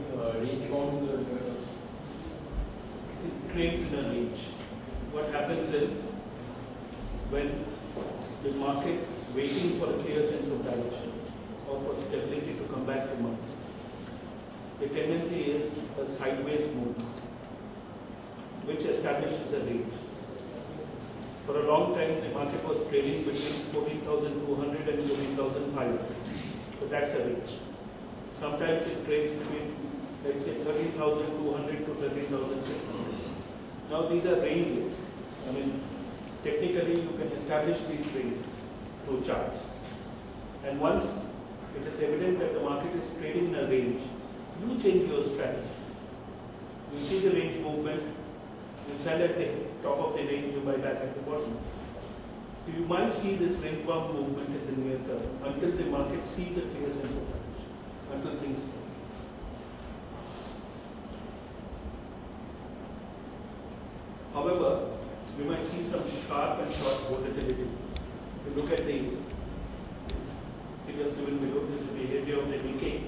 range bound in the It trades in a range. What happens is, when the market is waiting for a clear sense of direction or for stability to come back to market, the tendency is a sideways movement, which establishes a range. For a long time, the market was trading between 14,200 and 14,500. So that's a range. Sometimes it trades between, let's say, 13,200 to 13,600. Now these are ranges. I mean, technically you can establish these ranges through charts. And once it is evident that the market is trading in a range, you change your strategy. You see the range movement, you sell at the top of the range, you buy back at the bottom. So you might see this range bound movement in the near term until the market sees a clear sense of direction, until things change. However, we might see some sharp and short volatility. If you look at the figures given below, this is the behavior of the Nikkei.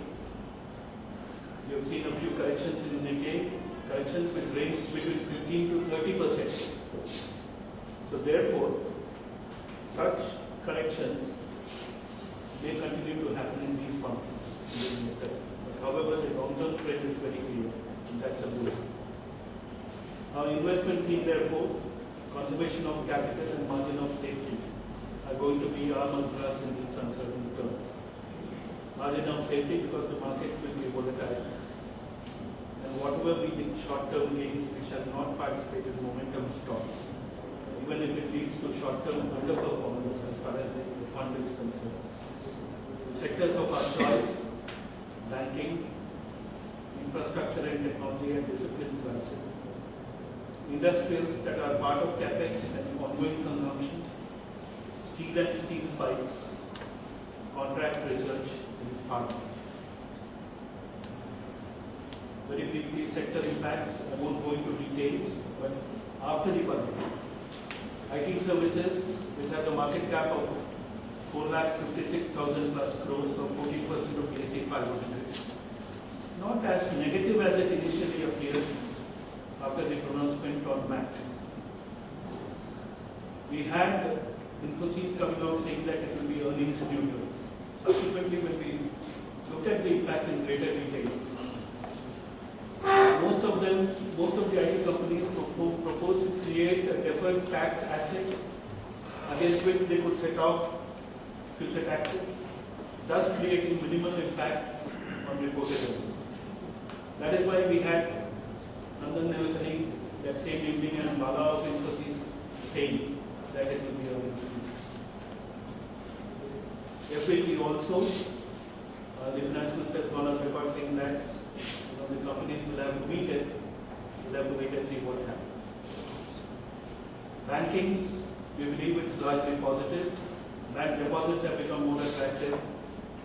You have seen a few corrections in the Nikkei, corrections which range between 15 to 30%. So therefore, such corrections may continue to happen in these markets. However, the long-term trend is very clear, and that's a good. Our investment theme, therefore, conservation of capital and margin of safety are going to be our mantras in these uncertain terms. Margin of safety because the markets will be volatile. And whatever be the short-term gains, we shall not participate in momentum stocks, even if it leads to short-term underperformance as far as the fund is concerned. The sectors of our choice, banking, infrastructure and technology and discipline classes, industrials that are part of capex and ongoing consumption, steel and steel pipes, contract research and pharma. Very briefly, sector impacts. I won't go into details, but after the budget, IT services, which has a market cap of 4,56,000 plus crores, or 14% of the S&P 500, not as negative as it initially appeared after the pronouncement on MAC. We had Infosys coming out saying that it will be earnings neutral. Subsequently, when we looked at the impact in greater detail, most of the IT companies proposed to create a deferred tax asset against which they could set off future taxes, thus creating minimal impact on reported earnings. That is why we had Nandan Nilekani that same evening and Bala of Infosys saying that it will be earnings. FAT also, the finance minister has gone on record saying that the companies will have to meet it, will have to wait and see what happens. Banking, we believe it's largely positive. Bank deposits have become more attractive.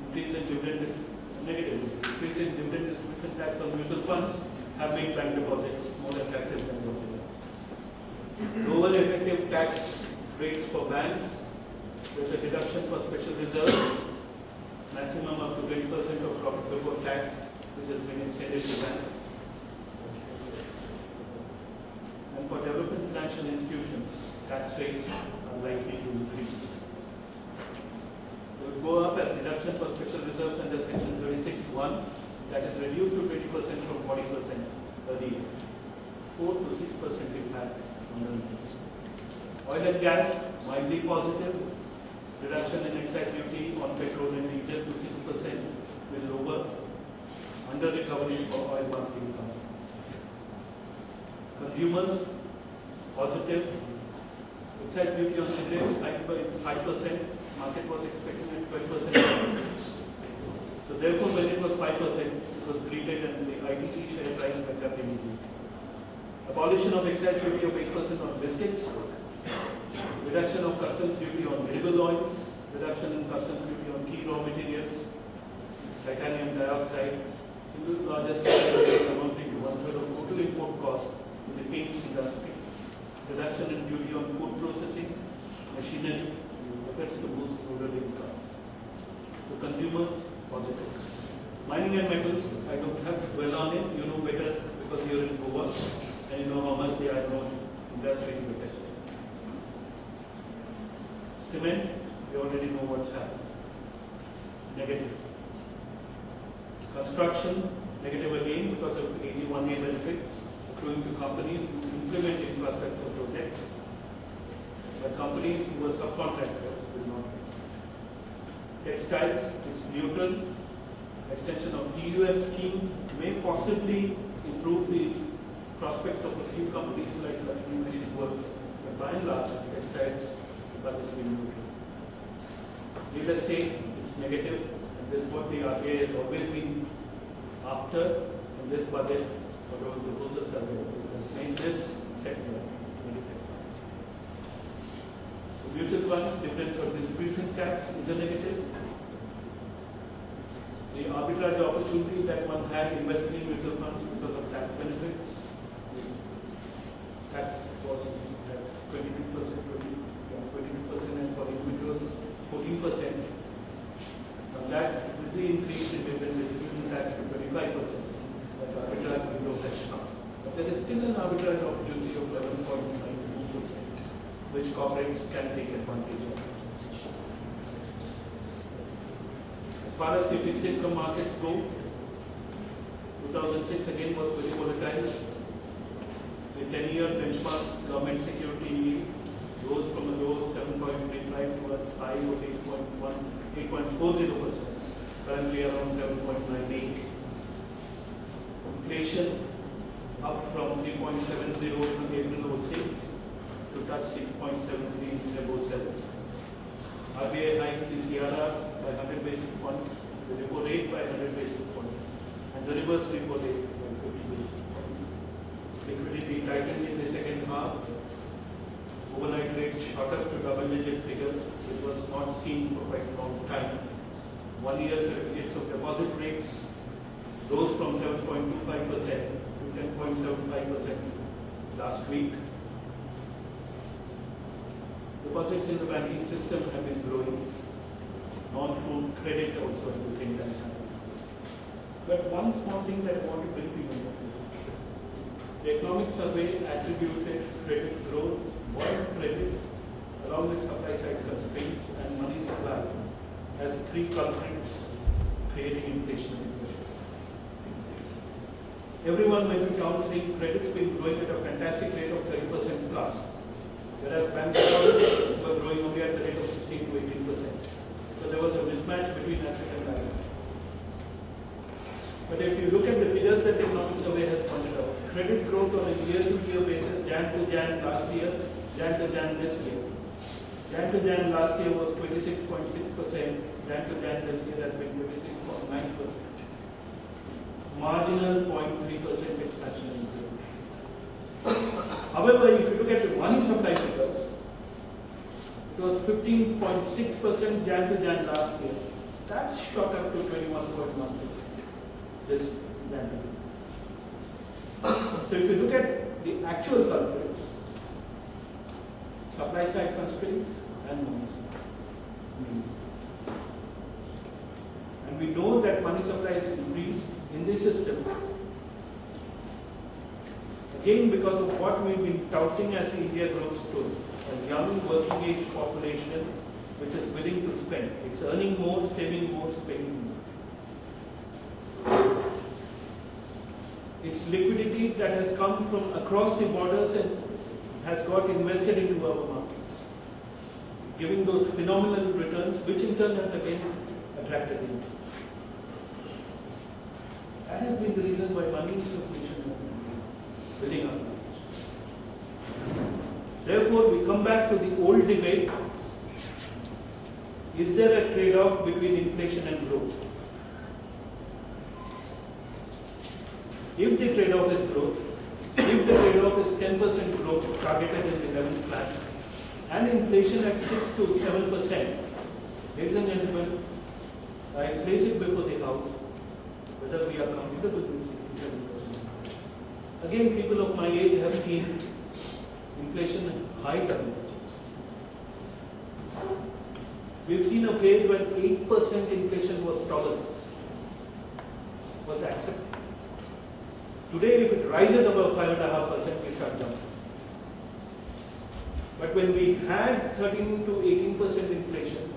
Increase in dividend distribution tax on mutual funds have made bank deposits more attractive than what they are. Lower effective tax rates for banks, with a deduction for special reserves, maximum up to 20% of profit before tax, which has been extended to banks. And for development financial institutions, tax rates are likely to increase. They will go up as deduction for special reserves under section 36(1), that is reduced to 20% from 40% earlier. 4 to 6% impact on earnings. Oil and gas, mildly positive. Reduction in excise duty on petrol and diesel to 6% will lower under recovery for oil marketing companies. Consumers, positive. Excise duty on cigarettes hiked by 5%. Market was expecting at 12%. So therefore, when it was 5%, it was treated and the ITC share price went up immediately. Abolition of excise duty of 8% on biscuits. Reduction of customs duty on edible oils, reduction in customs duty on key raw materials, titanium dioxide, single largest amounting to 1/3 of total import cost in the paints industry, reduction in duty on food processing, machinery, efforts to boost rural incomes. So consumers, positive. Mining and metals, I don't have to dwell on it, you know better because you're in Goa and you know how much the iron ore industry is affected. Cement, we already know what's happened. Negative. Construction, negative again because of 81A benefits accruing to companies who implement infrastructure projects. But companies who are subcontractors will not. Textiles, it's neutral. Extension of TUM schemes may possibly improve the prospects of a few companies like Lakshmi Machine Works, but by and large, textiles but it's been neutral. Real estate is negative, and this is what the RBI has always been after in this budget, whatever proposals are there. In this sector, negative. So mutual funds, difference of distribution tax is a negative. The arbitrage opportunity that one had investing in mutual funds because of tax benefits, tax was at 22%, and for individuals 14%. Now that with the increase in dividend distribution tax to 25%, that arbitrage window has shrunk. But there is still an arbitrage opportunity of 11.92%, which corporates can take advantage of. As far as the fixed income markets go, 2006 again was very volatile. The 10-year benchmark government security yield rose from a low of 7.35 to a high of 8.40%, currently around 7.98. Inflation up from 3.70 to April 06 to touch 6.73 in February 07. RBI hiked the CRR by 100 basis points, the repo rate by 100 basis points, and the reverse repo rate by 50 basis points. Liquidity tightened in the second half. Overnight rate shot up to double-digit figures, which was not seen for quite a long time. 1 year certificates of deposit rates rose from 7.25% to 10.75% last week. Deposits in the banking system have been growing. Non-food credit also at the same time. But one small thing that I want to bring to you is the economic survey attributed credit growth, world credit, along with supply side constraints and money supply as three culprits creating inflationary pressures. Everyone went to town saying credit's been growing at a fantastic rate of 30% plus, whereas bank deposits were growing only at the rate of 16 to 18%. So there was a mismatch between asset and liability. But if you look at the figures that the economic survey has pointed out, credit growth on a year-to-year basis, Jan to Jan last year, Jan to Jan this year. Jan to Jan last year was 26.6%, Jan to Jan this year has been 26.9%. Marginal 0.3% expansion in growth. However, if you look at the money supply figures, it was 15.6% Jan to Jan last year. That's shot up to 21.1% this Jan to Jan. So if you look at the actual culprits, supply side constraints and money supply. And we know that money supply is increased in the system. Again, because of what we've been touting as the India growth story, a young working age population which is willing to spend. It's earning more, saving more, spending more. It's liquidity that has come from across the borders and has got invested into our markets, giving those phenomenal returns, which in turn has again attracted inflows. That has been the reason why money circulation has been building up. Therefore, we come back to the old debate: is there a trade-off between inflation and growth? If the trade-off is growth, if the trade-off is 10% growth targeted in the 11th plan, and inflation at 6 to 7%, ladies and gentlemen, I place it before the House whether we are comfortable with 6 to 7%. Again, people of my age have seen inflation in high double digits. We've seen a phase when 8% inflation was tolerable, was accepted. Today, if it rises above 5.5%, we start jumping. But when we had 13 to 18% inflation,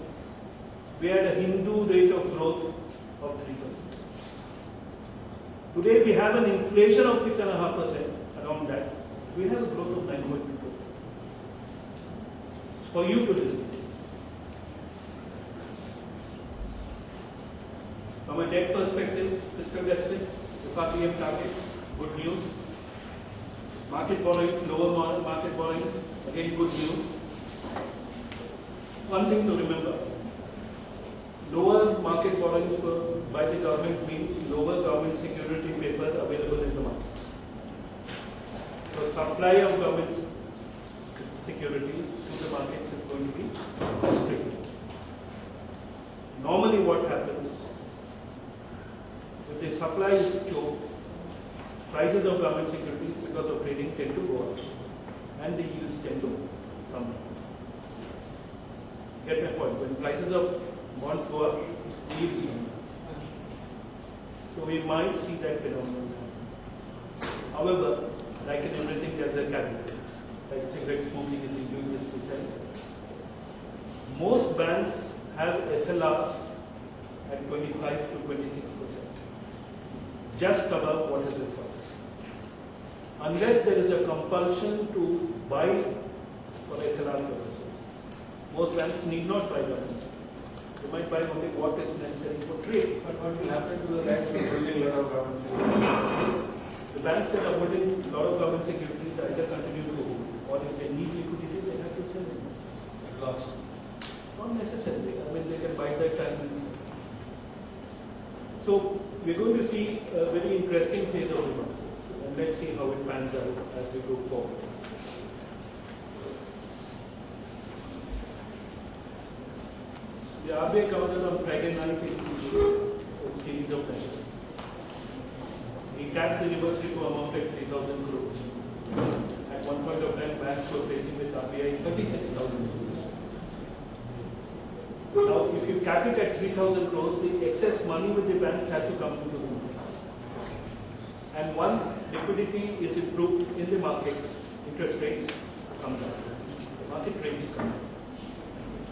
we had a Hindu rate of growth of 3%. Today, we have an inflation of 6.5%, around that. We have a growth of 9.2%. For you to listen. From a debt perspective, fiscal deficit, FRPM targets, good news. Market borrowings, lower market borrowings, again good news. One thing to remember, lower market borrowings by the government means lower government security paper available in the markets. So supply of government securities to the markets is going to be restricted. Normally what happens, if the supply is choked, prices of government securities because of trading tend to go up and the yields tend to come down. Get my point? When prices of bonds go up, yields come down. So we might see that phenomenon. However, like in everything, there's a caveat. Like cigarette smoking is injurious to health. Most banks have SLRs at 25 to 26%, just above what is required. Unless there is a compulsion to buy for SLR purposes, most banks need not buy government. They might buy only what is necessary for trade. But what will happen to the banks who are holding a lot of government securities? The banks that are holding a lot of government securities either continue to hold, or if they need liquidity, they have to sell them. At loss. Not necessarily. I mean, they can buy their time and sell. So we're going to see a very interesting phase of the markets, and let's see how it pans out as we go forward. The RBI covered on Friday night a series of measures. We tapped the reverse repo amount at 3,000 crores. At one point of time, banks were facing with RBI 36,000 crores. Now, if you cap it at 3,000 crores, the excess money with the banks has to come into the market. And once liquidity is improved in the market, interest rates come down. The market rates come down.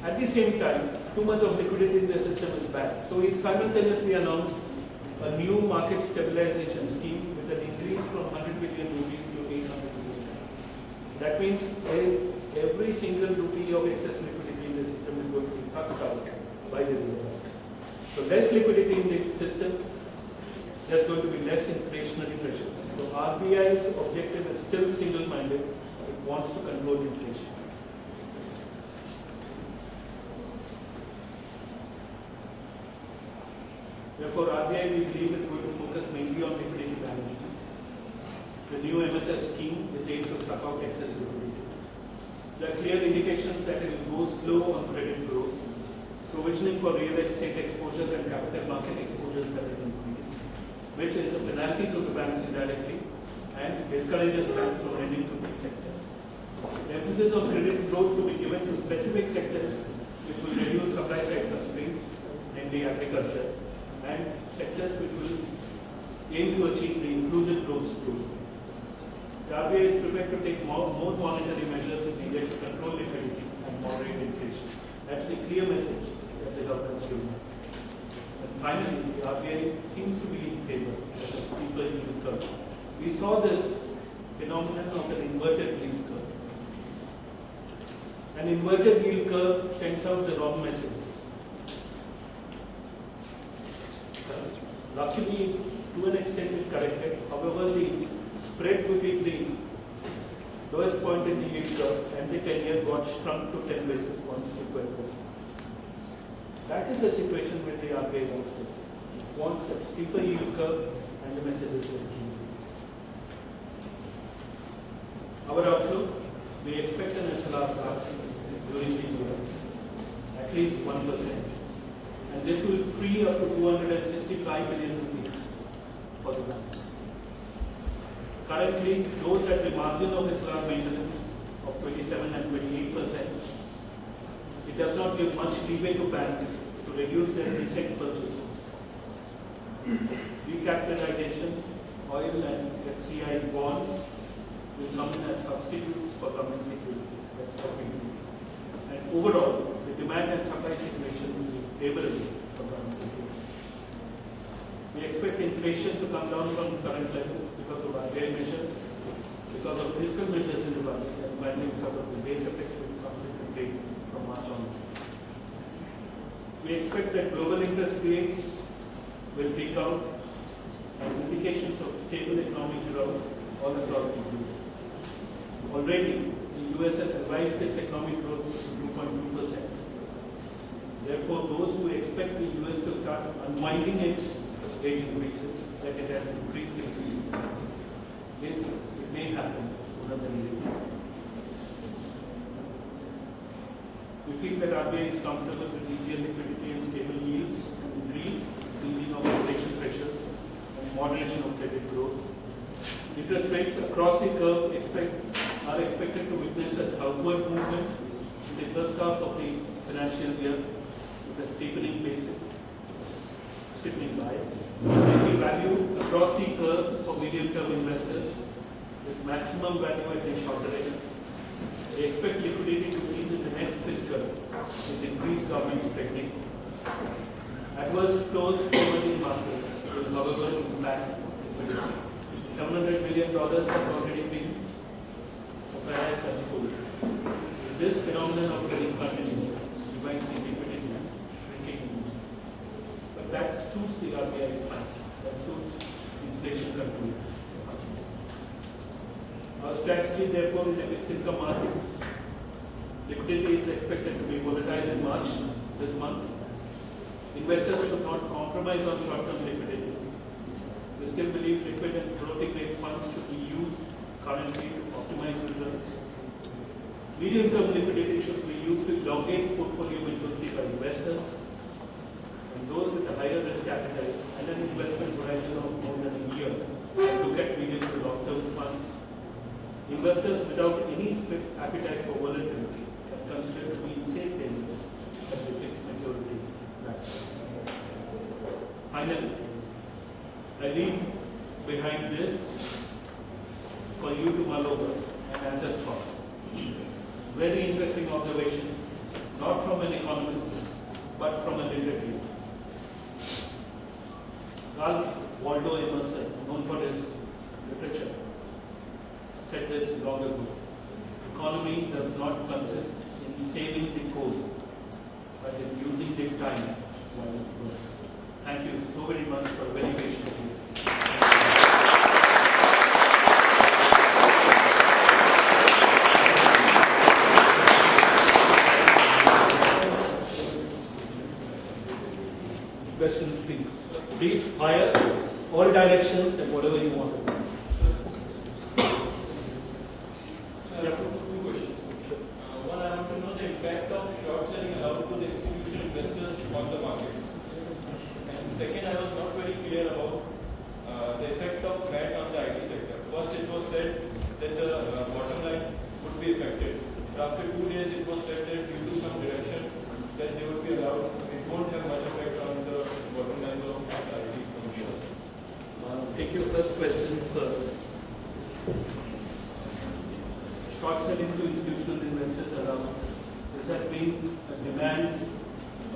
At the same time, too much of liquidity in the system is bad. So we simultaneously announced a new market stabilization scheme with an increase from 100 billion rupees to 800 billion. That means every single rupee of excess liquidity in the system is going to be sucked out by the Reserve Bank. So less liquidity in the system, there's going to be less inflationary pressures. So RBI's objective is still single-minded. It wants to control inflation. Therefore, RBI, we believe, is going to focus mainly on liquidity management. The new MSS scheme is aimed to suck out excess liquidity. There are clear indications that it will go slow on credit growth. Provisioning for real estate exposure and capital market exposures has increased, which is a penalty to the banks indirectly and discourages banks from lending to these sectors. The emphasis on credit growth to be given to specific sectors which will reduce supply side constraints, namely agriculture, and sectors which will aim to achieve the inclusive growth story. The RBI is prepared to take more monetary measures if needed to control liquidity and moderate inflation. That's the clear message that the government is giving. And finally, the RBI seems to be in favor of a steeper yield curve. We saw this phenomenon of an inverted yield curve. An inverted yield curve sends out the wrong messages. Luckily, to an extent, it corrected. However, the spread between the lowest point in the yield curve and the 10-year got shrunk to 10 basis points to 12 basis points. That is the situation where the RBI wants to. It wants a steeper yield curve and the messages will keep. Our outlook, we expect an SLR cut during the year, at least 1%. And this will free up to 265 billion rupees for the banks. Currently, those at the margin of SLR maintenance of 27 and 28%, it does not give much leeway to banks to reduce their recent purchases. Recapitalization, oil and FCI bonds will come in as substitutes for government securities. That's what we see. And overall, the demand and supply situation will be favorable for government securities. We expect inflation to come down from current levels because of RBI measures, because of fiscal measures in the budget, and finally because of the base effect which comes into play from March onwards. We expect that global interest rates will peak out and indications of stable economic growth all across the US. Already, the US has revised its economic growth to 2.2%. Therefore, those who expect the US to start unwinding its rate increases, that it has increased it may happen sooner than later. We feel that RBI is comfortable with easier liquidity and stable yields and increase, easing of inflation pressures and moderation of credit growth. Interest rates across the curve are expected to witness a southward movement in the first half of the financial year with a steepening bias. We see value across the curve for medium-term investors with maximum value at the shorter end. They expect liquidity to ease in the next fiscal with increased government spending. Adverse flows from emerging markets will, however, impact liquidity. $700 billion has already been acquired and sold. If this phenomenon of trading continues, we might see liquidity shrinking. But that suits the RBI plan. That suits inflation control. Our strategy, therefore, in the fixed income markets, liquidity is expected to be volatile in March this month. Investors should not compromise on short-term liquidity. We still believe liquid and floating rate funds should be used currently to optimize results. Medium-term liquidity should be used to elongate portfolio maturity by investors. And those with a higher risk appetite and an investment horizon of more than a year look at medium to long-term funds. Investors without any appetite for volatility can consider to be in safe havens as a fixed maturity plan. Finally, I leave behind this for you to mull over and answer for. Very interesting observation, not from an economist, but from a literary. Ralph Waldo Emerson, known for his literature, said this long ago. Economy does not consist in saving the coal, but in using the time while it works. Thank you so very much for very patiently. Questions, please. Please fire all directions and whatever you want. I have two questions. One, I want to know the impact of short selling allowed to the institutional investors on the market. And second, I was not very clear about the effect of VAT on the IT sector. First, it was said that the bottom line would be affected. After 2 days, it was said that due to some direction, that they would be allowed. It won't have much effect on the bottom line of IT commission. Take your first question first. Short selling to institutional investors allowed. This has been a demand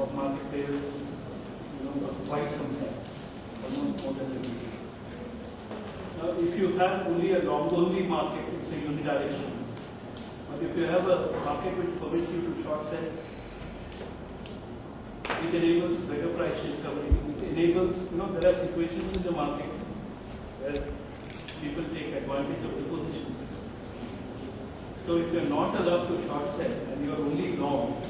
of market players, for quite some time, almost more than a decade. Now, if you have only a long-only market, it's a unidirectional. But if you have a market which permits you to short sell, it enables better price discovery. It enables, there are situations in the market where people take advantage of the positions. So if you're not allowed to short sell and you're only long,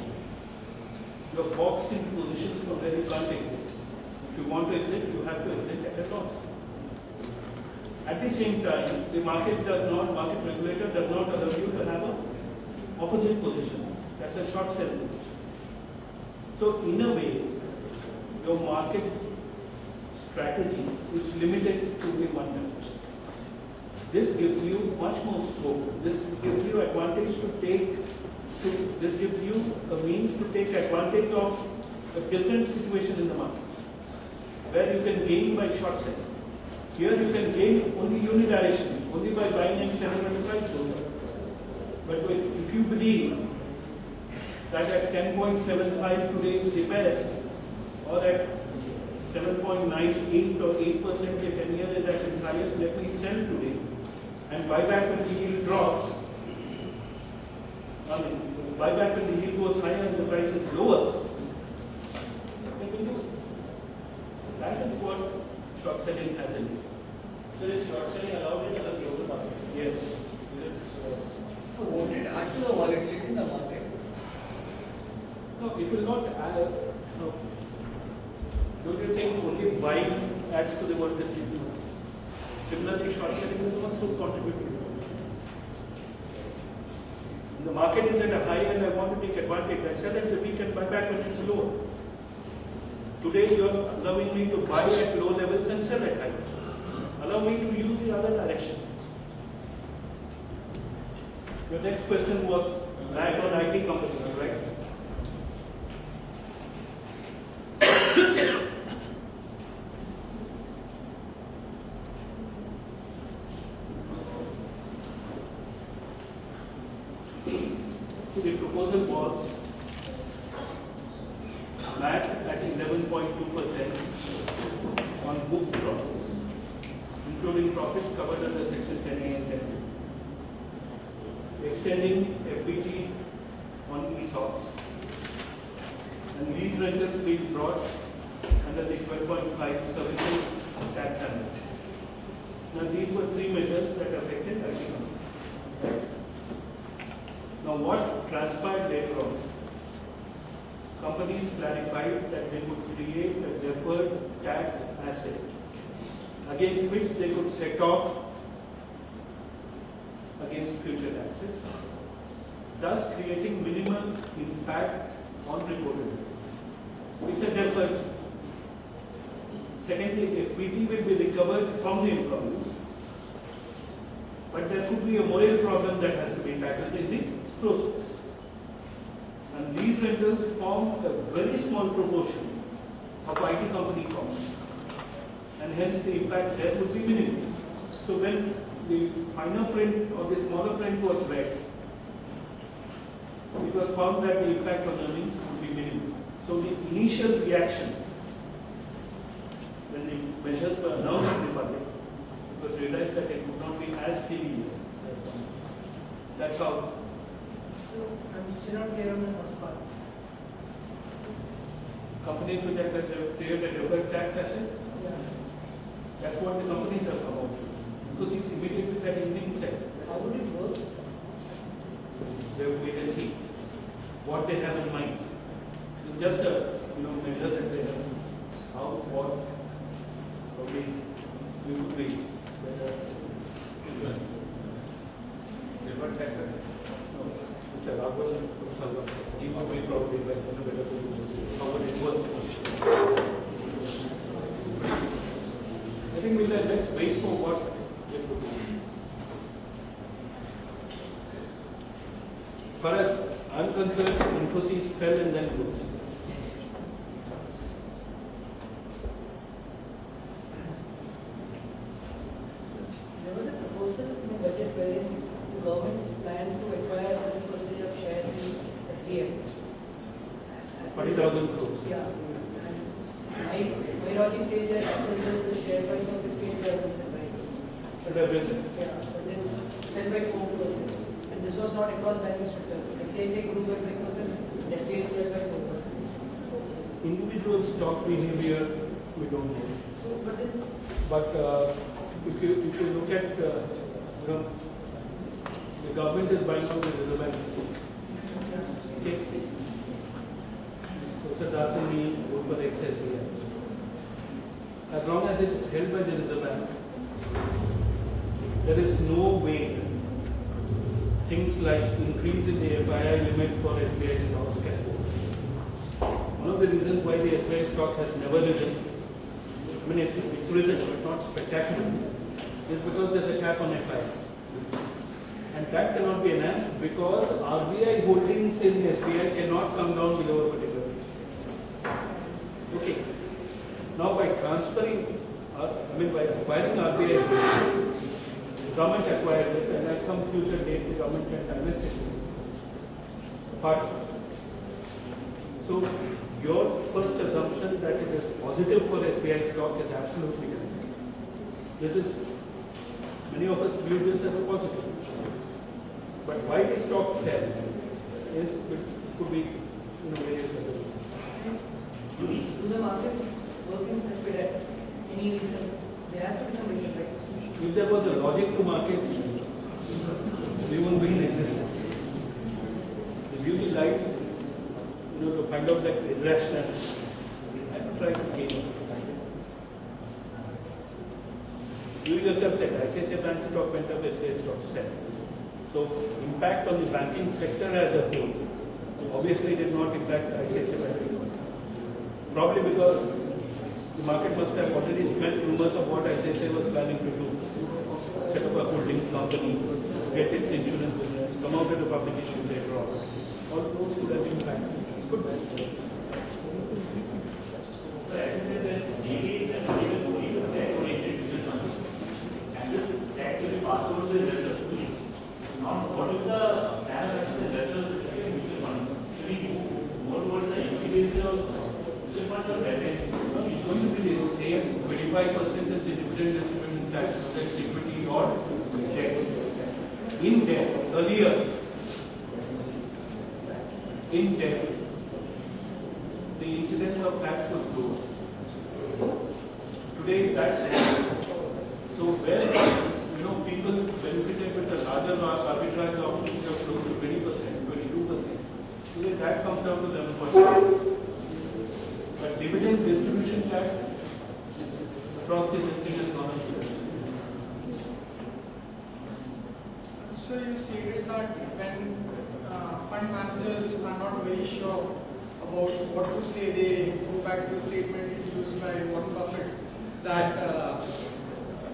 you're boxed into positions from where you can't exit. If you want to exit, you have to exit at a loss. At the same time, the market regulator does not allow you to have an opposite position. That's a short sell risk. So in a way, your market strategy is limited to only one direction. This gives you much more scope. This gives you advantage this gives you a means to take advantage of a different situation in the markets, where you can gain by short selling. Here you can gain only unidirectionally, only by buying and selling when the price goes up. But if you believe that at 10.75 today is the best, or at 7.98 or 8% the 10 year is at its highest, let me sell today and buy back when the yield drops. Buy back when the yield goes higher and the price is lower. They will do it. That is what short selling has in it. So is short selling allowed in the global market? Yes. So won't it add to the volatility in the market? No, it will not add. No. Don't you think only buying adds to the volatility? Similarly, short selling will also contribute to it. The market is at a high and I want to take advantage. I sell at the week and buy back when it's low. Today you are allowing me to buy at low levels and sell at high. Allow me to use the other direction. Your next question was back on IT companies, right? The proposal was MAT at 11.2% on book profits, including profits covered under Section 10A and 10B, extending FBT on ESOPs, and lease rentals being brought under the 12.5 services tax standard. Now, these were three measures that affected IT companies. Now, what transpired later on? Companies clarified that they could create a deferred tax asset against which they could set off against future taxes, thus creating minimal impact on reported earnings. It's a deferred. Secondly, FBT will be recovered from the employees, but there could be a moral problem that has to be tackled in the process. And these rentals form a very small proportion of IT company costs. and hence the impact there would be minimal. So when the finer print or the smaller print was read, it was found that the impact on earnings would be minimal. So the initial reaction when the measures were announced in the budget, it was realized that it would not be as heavy. That's how. So I'm still not clear on the first part. Companies which have created a deferred tax asset, Yeah. that's what the companies have come out with. Because it's immediately that Indian sector. How would it work? We can see what they have in mind. It's just a measure that they have. How, what, probably we would be better. Deferred tax asset. No, Mr. Rajagoapal, he would be probably better to how would it work. I think let's wait for what it would be. As far as I'm concerned, Infosys fell and then rose. There was a proposal in the budget wherein the government planned to acquire 7% of shares in SBI. 40,000 crores. Yeah. And my logic says that as a result, the share price of SBI fell, right? Should have been. Yeah, but then fell by 4%. And this was not across banking sector. ICICI grew by 5%, SBI fell by 4%. Individual stock behavior, we don't know. So, but then, But if you look at, the government is buying out the reserve banks. Okay. So that's in the over excess here. As long as it is held by the reserve bank, there is no way things like increase in the FII limit for SBI stocks can go. One of the reasons why the SBI stock has never risen, I mean it's risen but not spectacular, is because there's a cap on FII. And that cannot be enhanced because RBI holdings in SBI cannot come down below a particular rate. Okay. Now by transferring, by acquiring RBI holdings, the government acquires it and at some future date the government can divest it. But, so your first assumption that it is positive for SBI stock is absolutely correct. This is, many of us view this as a positive. But why the stock fell is, it could be various other reasons. do the markets work in such way that any reason, there has to be some reason, right? If there was a logic to markets, we won't be in existence. If you really like, to find out that irrational, I would try to gain it. You yourself said, ICICI Bank stock went up, SBI stock fell. So, impact on the banking sector as a whole obviously did not impact ICICI Bank. Probably because the market must have already smelled rumors of what ICICI was planning to do. Set up a holding company, get its insurance business, come out with a public issue later on. All those could have been factors. Good. So as I said, that DD and even only the debt-oriented decisions, and this debt will be passed over to the investors. Now, what is the plan of action the investors in mutual funds? Should we move more towards the equity-based mutual funds or debt? It's going to be the same 25% is the dividend distribution tax, whether it's equity or debt. In debt, earlier, in debt, the incidence of tax was low. Today, that's high. So where people benefited with a larger arbitrage opportunity of close to 20%, 22%. Today that comes down to 11%. But dividend distribution tax is across the system is not a zero. So you stated that when fund managers are not very sure about what to say, they go back to a statement used by Warren Buffett that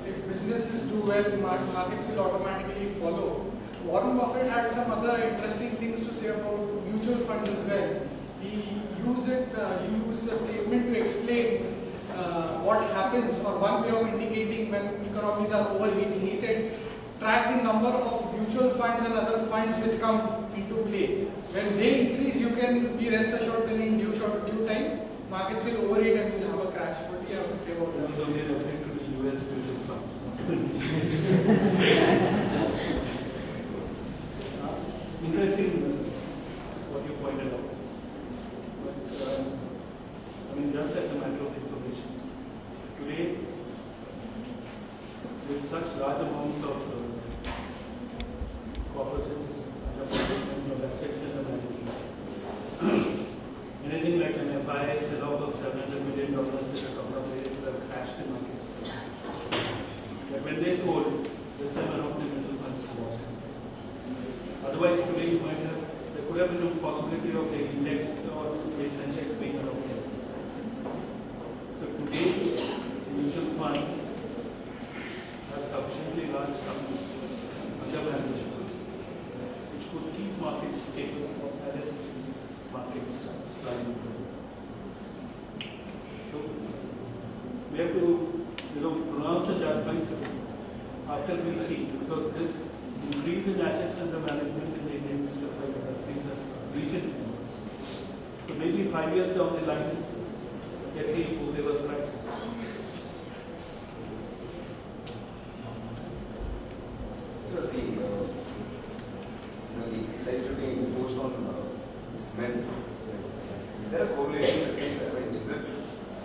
if businesses do well, markets will automatically follow. Warren Buffett had some other interesting things to say about mutual funds as well. He used a statement to explain what happens, or one way of indicating when economies are overheating. He said, track the number of mutual funds and other funds which come into play. When they increase, you can be rest assured that in due time, markets will overheat and we'll have a crash. What do you have to say about that? So we are referring to the US mutual funds. Interesting what you pointed out. But, I mean, just as a matter of information, today, with such large amounts of corpuses and of assets in the management, anything like an FII sell-off of $700 million in a couple of days would have crashed the markets. But when they sold, this time around the mutual funds bought. Otherwise, today you might have, there could have been a possibility of the index or the Sensex being around here. So today, mutual funds have sufficiently large sums under management, which could keep markets stable or arrest markets sliding. So we have to, pronounce a judgment after we see, because this increase in assets under management in the Indian mutual fund industry is a recent. So maybe 5 years down the line, let's see who they were right. So the excise duty imposed on cement, is there a correlation between that?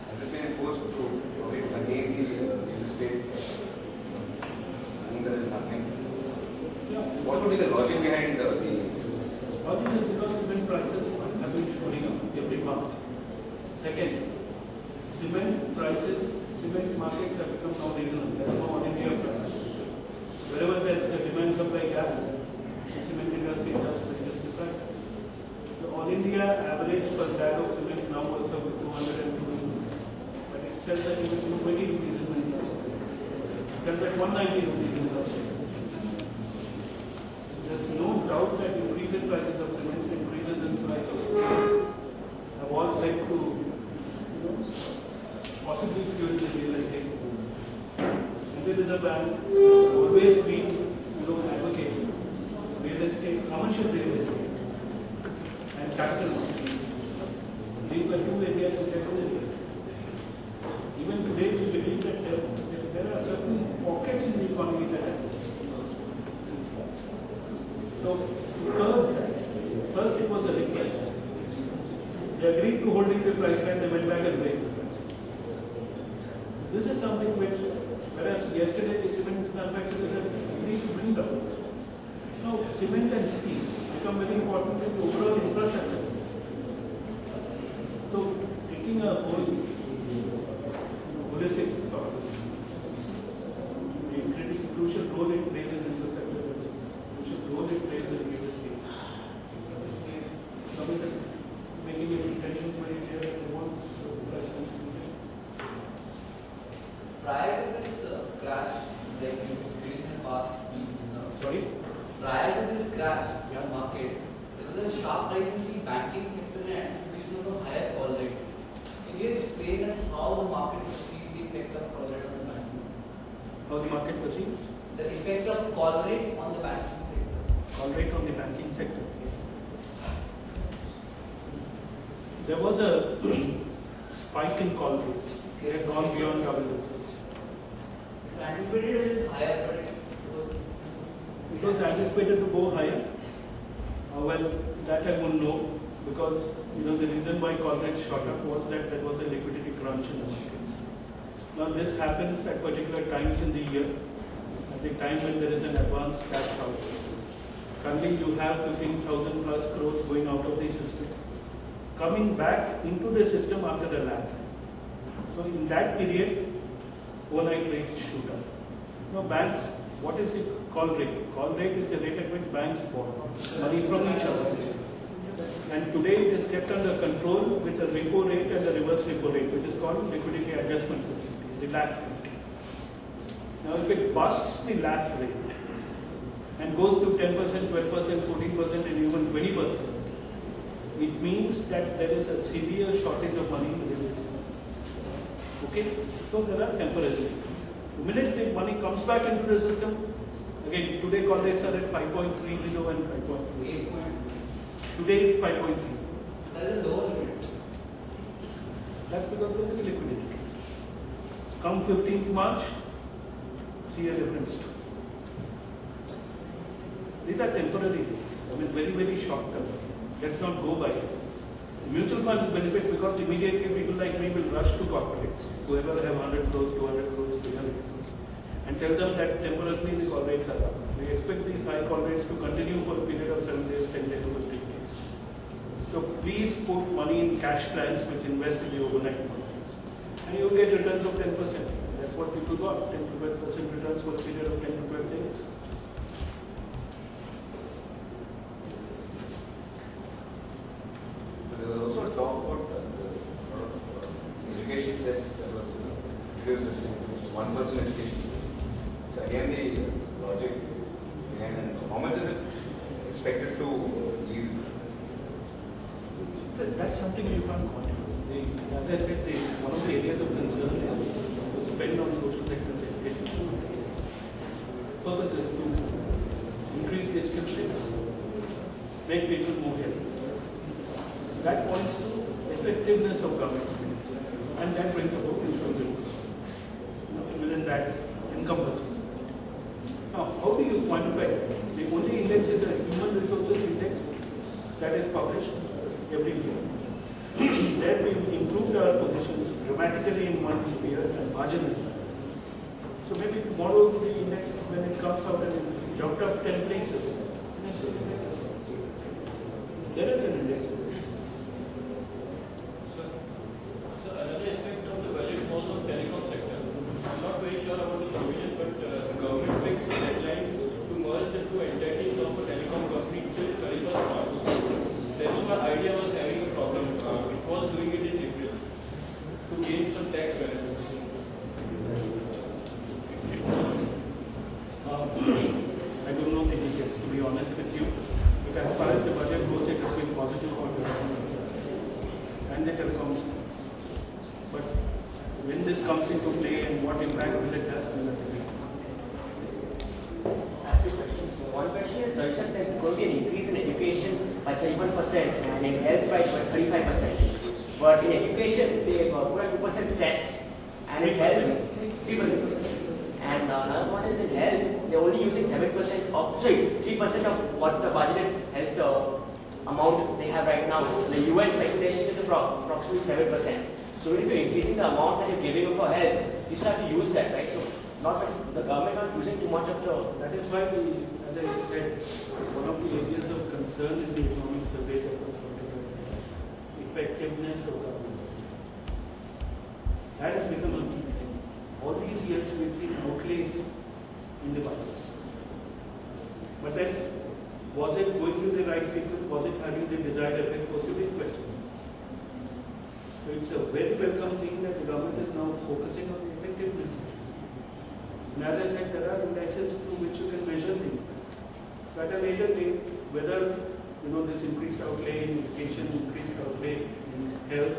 Has it been enforced to again the real estate? I think that is happening. What would be the logic behind the Logic is because cement prices have been shooting up every month. Second, cement markets have become now regional. There is no all-India price. Wherever there is a demand-supply gap, the cement industry just raises the prices. The all-India average per bag of cement now also with 202 rupees. But it sells at even 220 rupees in many places. It sells at 190 rupees in the state. There's no doubt that increase in prices of cement, increases in price of steel have all led to possibly fuel the real estate boom. India Reserve Bank always been advocating real estate, commercial real estate and capital markets. These were two areas which are doing. Even today we believe that there are certain pockets in the economy that are. So, first it was a request. They agreed to holding the price line, they went back and raised the price. This is something which, whereas yesterday the cement manufacturers had agreed to bring down. Now, cement and steel become very important in the overall infrastructure. So, taking a whole holistic sort of crucial role it plays in infrastructure, crucial role it plays in real estate. Making its intentions very clear and they want prior to this crash, like in the past, sorry? Prior to this crash in the market, there was a sharp rise in the banking sector in anticipation of a higher call rate. Can you explain how the market perceives the effect of call rate on the banking? How the market perceives? The effect of call rate on the banking sector. Call rate on the banking sector. There was a spike in call rates. They had gone beyond double digits. Anticipated higher, but it was anticipated to go higher. Well, that I won't know because the reason why call rates shot up was that there was a liquidity crunch in the markets. Now this happens at particular times in the year, at the time when there is an advanced cash out. Suddenly you have 15,000 plus crores going out of the system, coming back into the system after a lag. So in that period, overnight rates shoot up. Now banks, what is the call rate? Call rate is the rate at which banks borrow money from each other. And today it is kept under control with a repo rate and a reverse repo rate, which is called liquidity adjustment facility, the LAF rate. Now if it busts the LAF rate and goes to 10%, 12%, 14% and even 20%, it means that there is a severe shortage of money in the real estate. Okay? So there are temporaries. The minute the money comes back into the system, again, today call rates are at 5.30 and 5.4. Today is 5.3. That is a lower limit. That's because there is liquidity. Come 15th March, see a difference. These are temporary things. I mean, very, very short term. Let's not go by it. Mutual funds benefit because immediately people like me will rush to corporates, whoever have 100 crores, 200 crores, 300 crores, and tell them that temporarily the call rates are up. We expect these high call rates to continue for a period of 7 days, 10 days, or 15 days. So please put money in cash plans which invest in the overnight markets. And you'll get returns of 10%. That's what people got, 10 to 12% returns for a period of 10 to 12 days. There was also a talk about education cess that was reduced to 1% education cess. So again, the logic behind that. How much is it expected to yield? That's something you can't quantify. As I said, one of the areas of concern is the spend on social sector's education. Purpose is to increase the skill rates, make people more healthy. That points to effectiveness of government spending, and that brings about inclusive. Nothing within that encompasses. Now, how do you quantify it? The only index is a human resources index that is published every year. There we improved our positions dramatically in one year and margin is high. So maybe tomorrow the index, when it comes out and it jumped up 10 places, there is an index. So another effect of the budget was on telecom sector. I'm not very sure about the provision, but the government fixed a deadline to merge the two entities of a telecom company till 31st March. Therefore, my idea was having a problem. It was doing it in April to gain some tax benefits. I don't know the details, to be honest with you. But as far as the budget goes, it has been positive for telecom and the telecom stocks. But when this comes into play and what impact will it have, we'll have to wait. I have two questions. One question is, there is going to be an increase in education by 31% and in health by 35%. But in education, they put a 2% cess and in health, 3%. And another one is in health, they're only using 7% of, 3% of what the budgeted health amount they have right now. The US regulation is approximately 7%. So if you're increasing the amount that you're giving for health, you still have to use that, right? So not the government not using too much of the. That is why, as I said, one of the areas of concern in the economic survey that was put together, effectiveness of government. That has become a key thing. All these years we've seen outlays in the budgets. But then, was it going to the right people? Was it having the desired effect? Was the big question. So it's a very welcome thing that the government is now focusing on the effectiveness. And as I said, there are indices through which you can measure the impact. So at a later date, whether this increased outlay in education, increased outlay in health,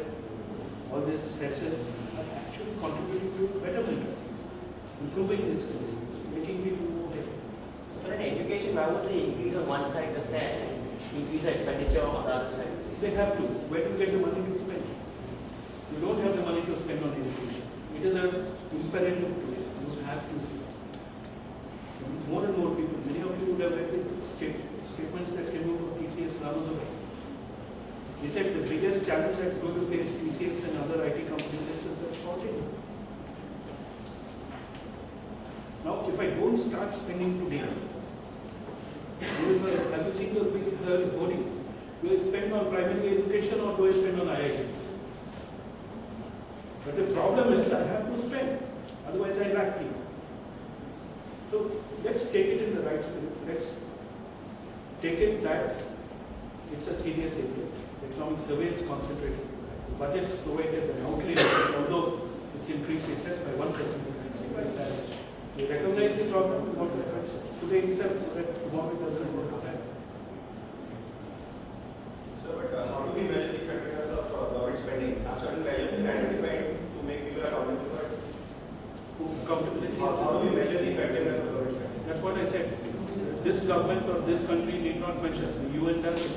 all these cesses are actually contributing to betterment, improving this service, making people more healthy. For an education, why would they increase on one side the cess and increase the expenditure on the other side? They have to. Where do you get the money to spend? You don't have the money to spend on education. It is an imperative today. You have to see. More and more people, many of you would have read the statements that came out of TCS Rajagoapal. He said the biggest challenge that's going to face TCS and other IT companies is the shortage. Now, if I don't start spending today, have you seen the big hoardings? Do I spend on primary education or do I spend on IITs? But the problem is I have to spend, otherwise I lack people. So let's take it in the right spirit. Let's take it that it's a serious area. The economic survey is concentrated. The budget's provided an outlay, although it's increased access by 1%. We recognize the problem, we want to address it today itself so that tomorrow it doesn't go to that. So, but how do we measure the effectiveness of government spending? Have certain values been identified to make people accountable? this government or this country need not mention. The UN does it.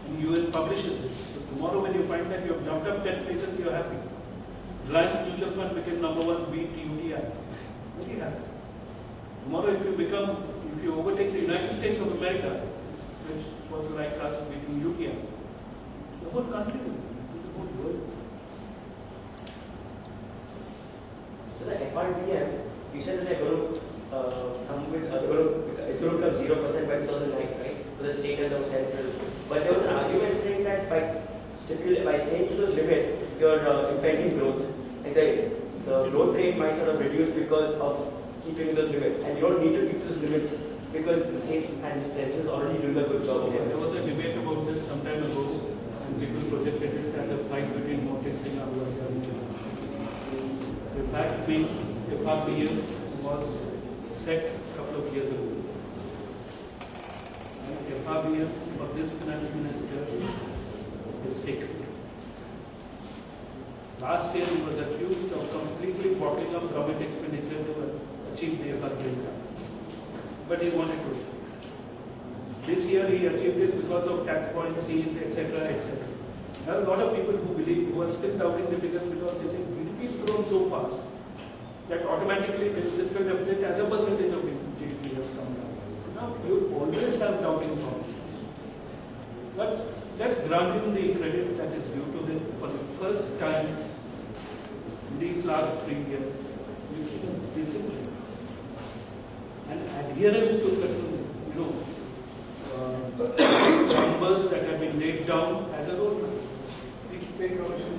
And the UN publishes it. So tomorrow when you find that you have jumped up 10 places, you are happy. Reliance Mutual Fund became #1 beat UTI. Very happy. Tomorrow if you overtake the United States of America, which was like us beating UTI, the whole country, the whole world. So the FRDM, you said that they're going to come with, it's going to become 0% by 2009, right? For the state and the central. But there was an argument saying that by staying to those limits, your impending growth, like the growth rate might sort of reduce because of keeping those limits. And you don't need to keep those limits because the states and the central is already doing a good job there. There was a debate about this some time ago, and people projected it as a fight between Moti Singh and Rajagoapal. The fact means FRDM was set a couple of years ago. And FRDM for this finance minister is sick. Last year he was accused of completely bottling up government expenditure to achieve the FRDM targets. But he wanted to. This year he achieved it because of tax policies, etc., etc. There are a lot of people who are still doubting the figures because they say GDP has grown so fast that automatically the fiscal deficit as a percentage of GDP has come down. Now you always have doubting promises. But let's grant him the credit that is due to him for the first time in these last 3 years. Discipline and adherence to certain, numbers that have been laid down as a roadmap. Six-pay commission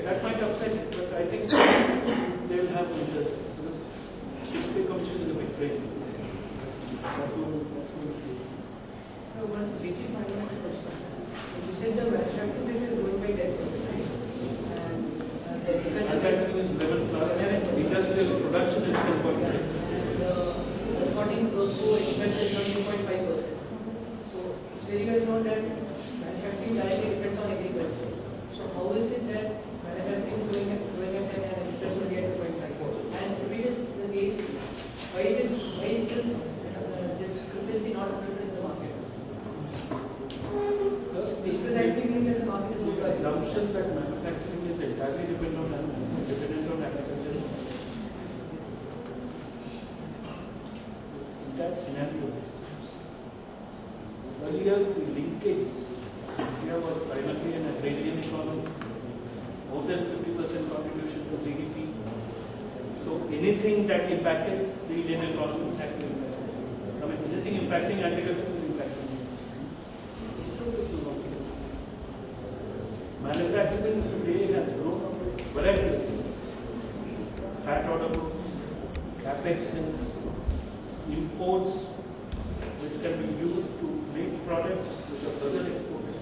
That might upset it, but I think they will have interest. Because six-pay commission is a big trade. So what's the basic fundamental question? You said the manufacturing sector is growing by 10%, right? And manufacturing is 11+, industrial production is 10.6. The exporting close to expense is 13.5%. So it's very well known that manufacturing directly depends on agriculture. So how is it that manufacturing is growing at 10 and agriculture only at 2.5? And if it is the case, why is this discrepancy not reflected in the market? Which precisely means that the market is the assumption that manufacturing is entirely dependent on agriculture. That scenario. Earlier, the linkage, India was primarily an agrarian economy, more than 50% contribution to GDP. So anything that impacted the Indian economy had to impact. I mean, anything impacting agriculture is impacting. Manufacturing today has grown variety. Fat order books, capex, imports, which can be used to make products which are further exported.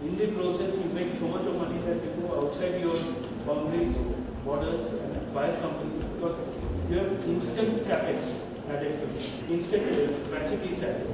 In the process, you make so much of money that you go outside your boundaries, borders, and buy companies because you have instant capex added, instant capacities added.